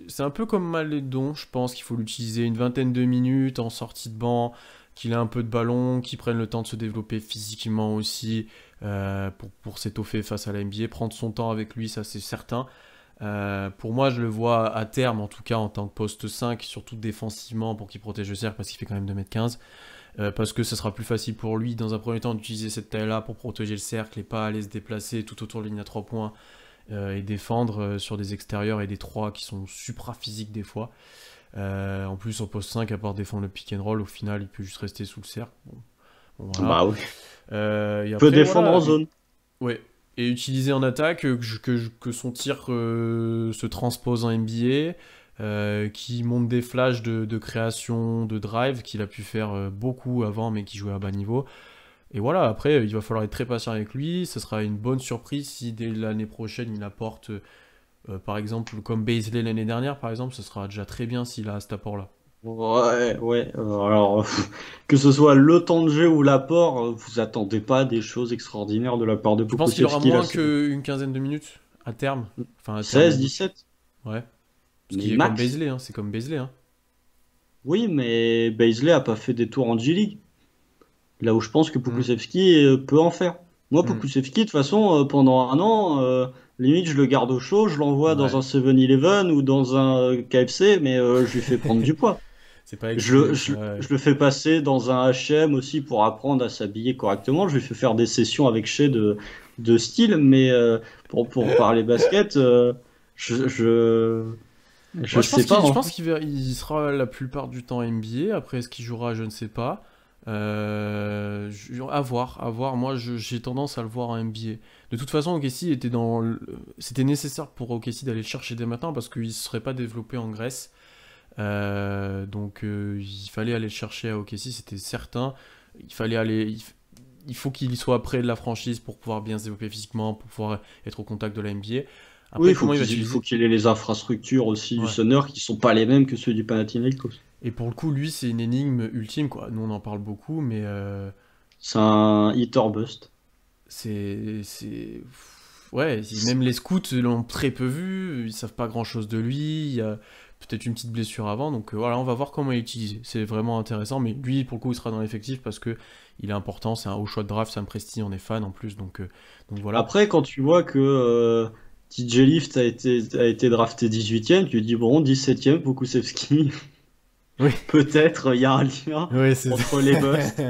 A: c'est un peu comme Malédon. Je pense qu'il faut l'utiliser une vingtaine de minutes en sortie de banc, qu'il ait un peu de ballon, qu'il prenne le temps de se développer physiquement aussi pour s'étoffer face à la NBA. Prendre son temps avec lui, ça c'est certain. Pour moi, je le vois à terme, en tout cas en tant que poste 5, surtout défensivement pour qu'il protège le cercle parce qu'il fait quand même 2,15 m. Parce que ça sera plus facile pour lui dans un premier temps d'utiliser cette taille-là pour protéger le cercle et pas aller se déplacer tout autour de la ligne à 3 points et défendre sur des extérieurs et des 3 qui sont supra-physiques des fois. En plus, en poste 5, à part défendre le pick and roll, au final, il peut juste rester sous le cercle. Bon, voilà.
B: Bah oui.
A: Et
B: Peut
A: après,
B: défendre en
A: voilà.
B: zone.
A: Ouais. Et utiliser en attaque, que son tir se transpose en NBA, qui monte des flashs de création, de drive, qu'il a pu faire beaucoup avant, mais qui jouait à bas niveau. Et voilà, après, il va falloir être très patient avec lui. Ce sera une bonne surprise si dès l'année prochaine, il apporte, par exemple, comme Bazley l'année dernière, par exemple, ce sera déjà très bien s'il a cet apport-là.
B: Ouais, ouais. Alors, que ce soit le temps de jeu ou l'apport, vous attendez pas des choses extraordinaires de la part de
A: Je pense qu'il aura
B: Pokusevski là.
A: moins qu'une quinzaine de minutes à terme. Enfin, à terme au
B: 16,
A: bout.
B: 17,
A: Ouais. Ce
B: mais
A: qui est comme
B: max.
A: Bazley, hein. C'est comme Bazley, hein.
B: Oui, mais Bazley a pas fait des tours en G-League. Là où je pense que
A: Hmm.
B: Pokusevski peut en faire. Moi,
A: Hmm.
B: Pokusevski, de toute façon, pendant un an, limite, je le garde au chaud, je l'envoie dans
A: Ouais.
B: un 7-Eleven ou dans un KFC, mais je lui fais prendre du poids.
A: C'est pas exclu. Ouais.
B: Je le fais passer dans un H&M aussi pour apprendre à s'habiller correctement. Je lui fais faire des sessions avec Shea de style, mais pour parler basket, je, je, je
A: Moi, je pense
B: sais pas,
A: qu'il, je
B: hein.
A: pense qu'il il sera la plupart du temps NBA. Après, est-ce qu'il jouera, je ne sais pas. À voir, à voir. Moi, j'ai tendance à le voir en NBA. De toute façon, OKC était c'était nécessaire pour OKC d'aller le chercher dès maintenant parce qu'il ne se serait pas développé en Grèce. Donc, il fallait aller le chercher à OKC, c'était certain. Il fallait aller, il faut qu'il soit près de la franchise pour pouvoir bien se développer physiquement, pour pouvoir être au contact de la NBA.
B: Oui,
A: Après, comment il va
B: il faut
A: utiliser?
B: qu'il ait les infrastructures aussi du
A: Ouais.
B: Thunder qui sont pas les mêmes que ceux du Panathinaikos.
A: Et pour le coup, lui, c'est une énigme ultime, quoi. Nous, on en parle beaucoup, mais
B: C'est un hit or bust.
A: c'est... Ouais, même les scouts l'ont très peu vu, ils savent pas grand-chose de lui, il y a peut-être une petite blessure avant, donc voilà, on va voir comment il est utilisé. C'est vraiment intéressant, mais lui, pour le coup, il sera dans l'effectif parce que il est important, c'est un haut choix de draft, Sam Presti, on est fan en plus, donc voilà.
B: Après, quand tu vois que TJ Lift a été drafté 18e, tu te dis bon, 17e, Pokusevski,
A: Oui,
B: peut-être il y a un lien
A: oui, c'est...
B: entre les busts.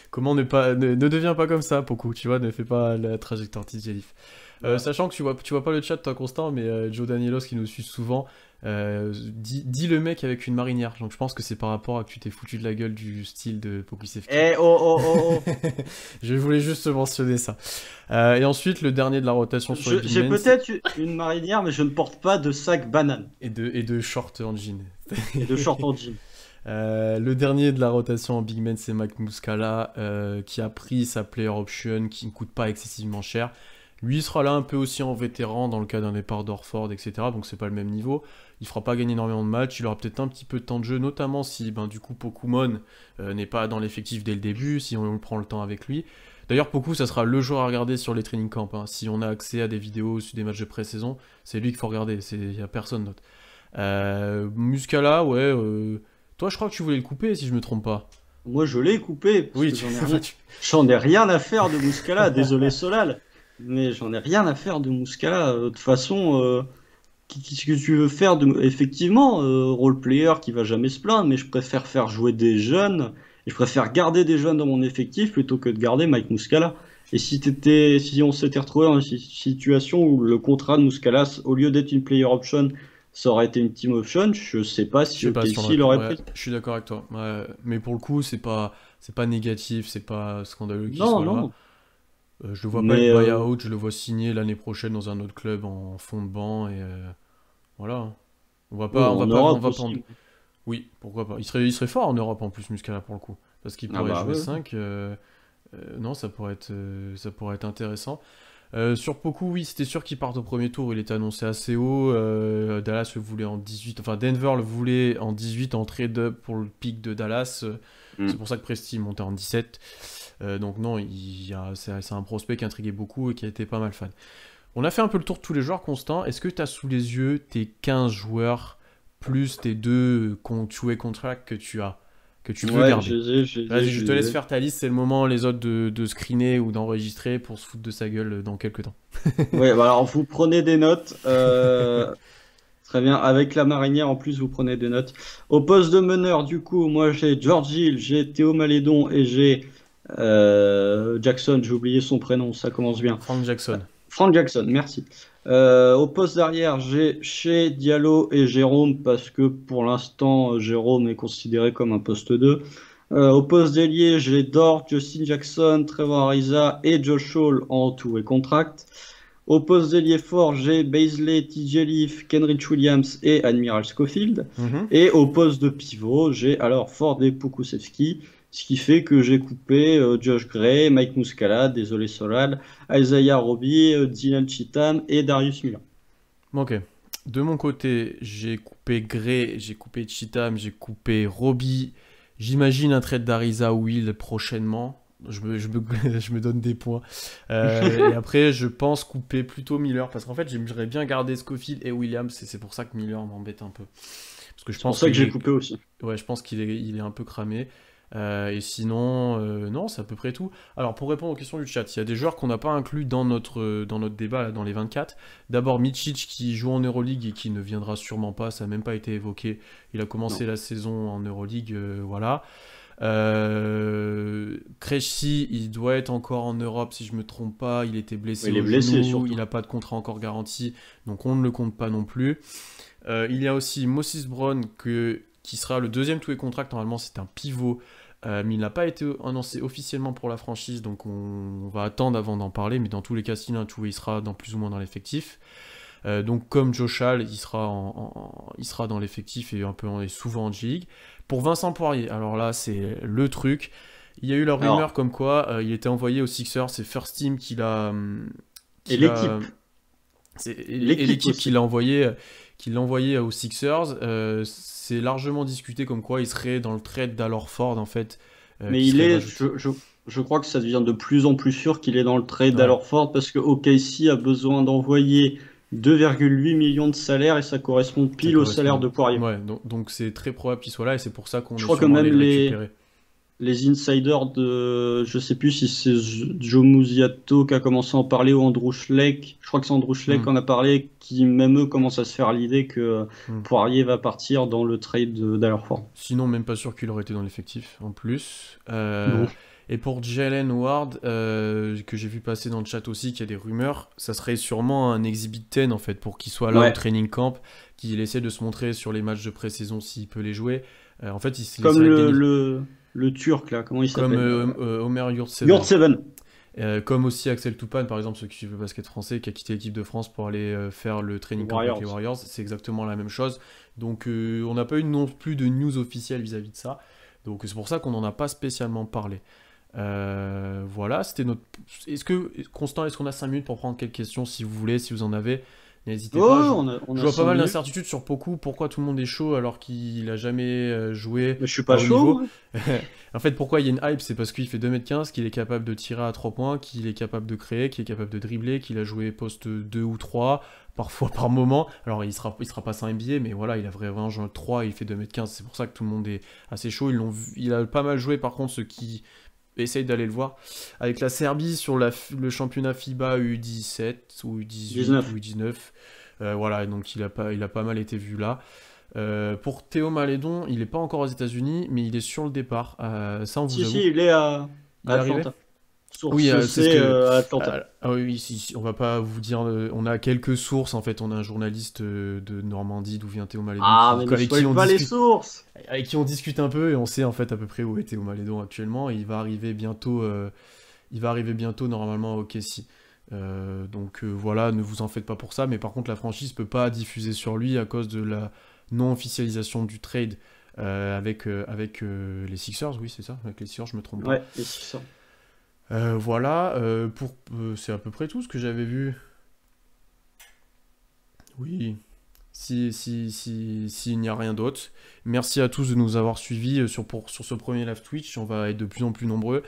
A: Comment ne deviens pas comme ça, Poku, tu vois, ne fais pas la trajectoire TJ Leaf.
B: Ouais.
A: Sachant que tu vois pas le chat, toi, Constant, mais Joe Danielos qui nous suit souvent, dit le mec avec une marinière. Donc je pense que c'est par rapport à que tu t'es foutu de la gueule du style de Pokusevski.
B: Eh oh oh oh oh.
A: Je voulais juste mentionner ça. Et ensuite, le dernier de la rotation sur les big
B: J'ai
A: men,
B: peut-être une marinière, mais je ne porte pas de sac banane
A: et de short en jean.
B: et de short en jean.
A: Le dernier de la rotation en big man, c'est Mike Muscala, qui a pris sa player option, qui ne coûte pas excessivement cher. Lui, il sera là un peu aussi en vétéran dans le cas d'un départ d'Orford, etc. Donc c'est pas le même niveau. Il fera pas gagner énormément de matchs. Il aura peut-être un petit peu de temps de jeu, notamment si du coup Pokumon n'est pas dans l'effectif dès le début, si on prend le temps avec lui. D'ailleurs, Poku, ça sera le joueur à regarder sur les training camps, hein. Si on a accès à des vidéos sur des matchs de pré-saison, c'est lui qu'il faut regarder. Il n'y a personne d'autre. Muscala, ouais. Toi, je crois que tu voulais le couper, si je me trompe pas.
B: Moi, je l'ai coupé parce
A: Oui,
B: que j'en ai rien à faire de Muscala. Désolé Solal, mais j'en ai rien à faire de Muscala. De toute façon, qu'est-ce que tu veux faire de... Effectivement, role player qui va jamais se plaindre, mais je préfère faire jouer des jeunes et je préfère garder des jeunes dans mon effectif plutôt que de garder Mike Muscala. Et si on s'était retrouvé dans une situation où le contrat de Muscala, au lieu d'être une player option, ça aurait été une team option, je sais pas
A: je
B: si
A: sais pas si on
B: OKC l'aurait
A: ouais,
B: pris.
A: je suis d'accord avec toi. Ouais, mais pour le coup, c'est pas négatif, c'est pas scandaleux qu'il
B: Non,
A: soit là.
B: non,
A: Je le vois pas être
B: mais
A: buyout, je le vois signer l'année prochaine dans un autre club en fond de banc et voilà.
B: oh, en
A: On
B: Europe
A: va pas.
B: aussi.
A: Oui, pourquoi pas. Il serait fort en Europe en plus, Muscala pour le coup, parce qu'il
B: Ah
A: pourrait
B: bah
A: jouer
B: ouais.
A: 5. Non, ça pourrait être intéressant. Sur Poku, oui, c'était sûr qu'il parte au premier tour. Il était annoncé assez haut. Dallas le voulait en 18. Enfin, Denver le voulait en 18 en trade-up pour le pick de Dallas. C'est
B: Mm.
A: pour ça que Presti montait en 17. Donc, non, c'est un prospect qui intriguait beaucoup et qui a été pas mal fan. On a fait un peu le tour de tous les joueurs, Constant. Est-ce que tu as sous les yeux tes 15 joueurs plus tes deux two-way contracts que tu veux
B: Ouais,
A: garder? Vas-y, je
B: je
A: te
B: les
A: laisse
B: ai.
A: faire ta liste. C'est le moment, les autres, de screener ou d'enregistrer pour se foutre de sa gueule dans quelques temps.
B: Ouais, bah alors vous prenez des notes. Très bien. Avec la marinière en plus, vous prenez des notes. Au poste de meneur, du coup, moi j'ai George Hill, j'ai Théo Malédon et j'ai Jackson. J'ai oublié son prénom, ça commence bien.
A: Frank Jackson.
B: Frank Jackson, merci. Au poste d'arrière, j'ai chez Diallo et Jérôme parce que pour l'instant, Jérôme est considéré comme un poste 2. Au poste d'ailier, j'ai Dort, Justin Jackson, Trevor Ariza et Josh Hall en tout et contract. Au poste d'ailier fort, j'ai Baisley, TJ Leaf, Kenrich Williams et Admiral Schofield.
A: Mhm.
B: Et au poste de pivot, j'ai alors Ford et Pokusevski, ce qui fait que j'ai coupé Josh Gray, Mike Muscala, désolé Solal, Isaiah Roby, Dylan Cheatham et Darius Miller.
A: Bon, ok. De mon côté, j'ai coupé Gray, j'ai coupé Cheatham, j'ai coupé Roby. J'imagine un trade d'Ariza Will prochainement. Je me donne des points. Et après, je pense couper plutôt Miller. Parce qu'en fait, j'aimerais bien garder Scofield et Williams. Et c'est pour ça que Miller m'embête un peu. Parce que je
B: C'est pour
A: pense
B: ça que
A: qu'il
B: j'ai
A: est,
B: coupé aussi.
A: ouais, je pense il est un peu cramé. Et sinon, non, c'est à peu près tout. Alors, pour répondre aux questions du chat, il y a des joueurs qu'on n'a pas inclus dans notre débat, là, dans les 24. D'abord, Micic qui joue en Euroleague et qui ne viendra sûrement pas, ça n'a même pas été évoqué. Il a commencé
B: Non.
A: la saison en Euroleague, voilà. Krejci, il doit être encore en Europe si je me trompe pas. Il était blessé
B: Il est
A: au
B: blessé
A: genou,
B: surtout.
A: il n'a pas de contrat encore garanti, donc on ne le compte pas non plus. Il y a aussi Moses Brown qui sera le deuxième two-way contract. Normalement, c'est un pivot mais il n'a pas été annoncé officiellement pour la franchise, donc on va attendre avant d'en parler, mais dans tous les cas, s'il a un tout, il sera plus ou moins dans l'effectif. Donc comme Josh Hall, il sera dans l'effectif et souvent en G-League. Pour Vincent Poirier, alors là c'est le truc. Il y a eu la rumeur
B: Alors,
A: comme quoi il était envoyé aux Sixers, c'est First Team
B: et
A: qui l'a,
B: l'équipe.
A: et
B: L'équipe
A: l'équipe
B: aussi.
A: qui l'a envoyé aux Sixers. C'est largement discuté comme quoi il serait dans le trade d'Al Horford en fait,
B: Mais
A: qui
B: il
A: serait
B: est,
A: rajouté.
B: je crois que ça devient de plus en plus sûr qu'il est dans le trade
A: Ouais.
B: d'Alorford parce que OKC a besoin d'envoyer 2,8 millions de salaire et ça correspond
A: Ça
B: pile au salaire
A: correspond.
B: de Poirier.
A: Ouais, donc c'est très probable qu'il soit là et c'est pour ça qu'on
B: Je
A: est
B: crois que
A: sûrement allé
B: même
A: le récupérer.
B: les insiders de, je sais plus si c'est Joe Muziato qui a commencé à en parler ou Andrew Schleck, je crois que c'est Andrew Schleck
A: Hmm,
B: qui en a parlé, qui même eux commencent à se faire l'idée que
A: hmm.
B: Poirier va partir dans le trade d'Alorford.
A: Sinon, même pas sûr qu'il aurait été dans l'effectif en plus.
B: Bon.
A: Et pour Jalen Ward, que j'ai vu passer dans le chat aussi, qu'il y a des rumeurs, ça serait sûrement un Exhibit 10 en fait, pour qu'il soit là au
B: Ouais.
A: training camp, qu'il essaie de se montrer sur les matchs de pré-saison s'il peut les jouer. En fait, c'est
B: Comme
A: vrai que Dennis,
B: le Turc là, comment il
A: comme
B: s'appelle?
A: Omer Yurtseven.
B: Yurtseven.
A: Comme aussi Axel Toupane, par exemple, ceux qui suivent le basket français, qui a quitté l'équipe de France pour aller faire le training camp avec les
B: Warriors.
A: Warriors, c'est exactement la même chose. Donc on n'a pas eu non plus de news officielle vis-à-vis de ça. Donc c'est pour ça qu'on n'en a pas spécialement parlé. Voilà, c'était notre... Constant, est-ce qu'on a 5 minutes pour prendre quelques questions si vous voulez, si vous en avez? N'hésitez pas.
B: Oh, on
A: Je
B: a
A: vois pas
B: 5
A: mal
B: minutes.
A: d'incertitudes sur Poku. Pourquoi tout le monde est chaud alors qu'il a jamais joué
B: Mais je suis
A: à
B: pas
A: haut
B: chaud,
A: niveau?
B: moi.
A: En fait, pourquoi il y a une hype? C'est parce qu'il fait 2m15, qu'il est capable de tirer à 3 points, qu'il est capable de créer, qu'il est capable de dribbler, qu'il a joué poste 2 ou 3, parfois par moment. Alors, il sera pas sans NBA, mais voilà, il a vraiment joué 3 et il fait 2m15. C'est pour ça que tout le monde est assez chaud. Il a pas mal joué, par contre, ceux qui essayent d'aller le voir. Avec la Serbie sur le championnat FIBA U17 ou U18
B: 19.
A: ou U19. Voilà, donc il a pas mal été vu là. Pour Théo Malédon, il n'est pas encore aux États-Unis, mais il est sur le départ. Ça, on vous
B: Si,
A: avoue.
B: si, il est
A: Il
B: à
A: est arrivé?
B: Atlanta.
A: Oui,
B: Source
A: c'est ce
B: C
A: que.
B: à Atlanta.
A: Oui, oui, on va pas vous dire. On a quelques sources en fait. On a un journaliste de Normandie d'où vient Théo Malédon
B: Ah, mais ne spoil pas les sources!
A: avec qui on discute un peu et on sait en fait à peu près où est Théo Malédon actuellement. Et il va arriver bientôt. Il va arriver bientôt normalement au OKC. Donc voilà, ne vous en faites pas pour ça. Mais par contre, la franchise peut pas diffuser sur lui à cause de la non-officialisation du trade avec les Sixers. Oui, c'est ça. Avec les Sixers, je me trompe pas.
B: Ouais, et c'est ça.
A: Voilà, c'est à peu près tout ce que j'avais vu. Oui, s'il n'y a rien d'autre. Merci à tous de nous avoir suivis sur ce premier live Twitch. On va être de plus en plus nombreux.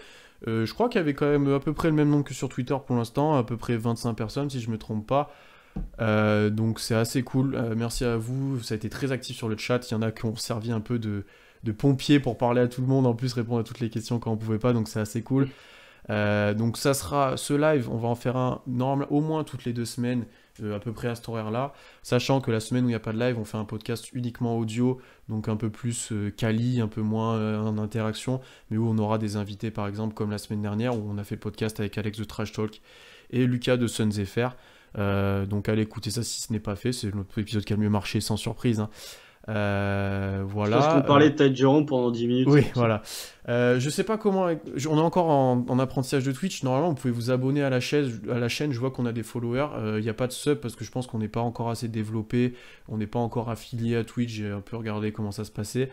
A: Je crois qu'il y avait quand même à peu près le même nombre que sur Twitter pour l'instant, à peu près 25 personnes si je me trompe pas. Donc c'est assez cool. Merci à vous, ça a été très actif sur le chat. Il y en a qui ont servi un peu de pompier pour parler à tout le monde, en plus répondre à toutes les questions quand on pouvait pas, donc c'est assez cool. Donc ça sera ce live, on va en faire un normal au moins toutes les 2 semaines, à peu près à cet horaire-là, sachant que la semaine où il n'y a pas de live, on fait un podcast uniquement audio, donc un peu plus quali, un peu moins en interaction, mais où on aura des invités par exemple comme la semaine dernière où on a fait le podcast avec Alex de Trash Talk et Lucas de Suns FR. Donc allez écouter ça si ce n'est pas fait, c'est notre épisode qui a le mieux marché sans surprise, hein.
B: Je pense nous
A: Voilà.
B: parler de Ty Jerome pendant 10 minutes.
A: Oui,
B: C'est pour ça.
A: voilà. Je sais pas comment. On est encore en apprentissage de Twitch. Normalement, vous pouvez vous abonner à la chaîne. Je vois qu'on a des followers. Il n'y a pas de sub parce que je pense qu'on n'est pas encore assez développé. On n'est pas encore affilié à Twitch. J'ai un peu regardé comment ça se passait.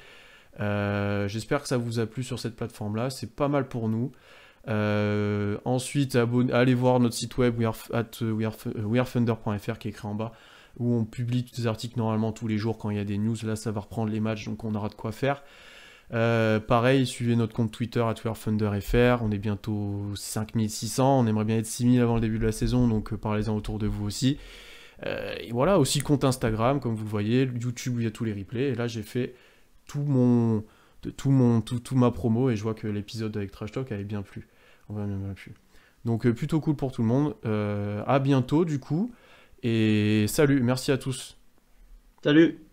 A: J'espère que ça vous a plu sur cette plateforme-là. C'est pas mal pour nous. Ensuite, allez voir notre site web wearethunder.fr qui est écrit en bas, où on publie tous les articles normalement tous les jours quand il y a des news. Là, ça va reprendre les matchs, donc on aura de quoi faire. Pareil, suivez notre compte Twitter @wearethunder.fr. On est bientôt 5600. On aimerait bien être 6000 avant le début de la saison, donc parlez-en autour de vous aussi. Et voilà, aussi compte Instagram, comme vous le voyez, YouTube où il y a tous les replays. Et là, j'ai fait toute ma promo et je vois que l'épisode avec Trash Talk avait bien plu. On va bien plu. Donc plutôt cool pour tout le monde. À bientôt du coup. Et salut, merci à tous.
B: Salut!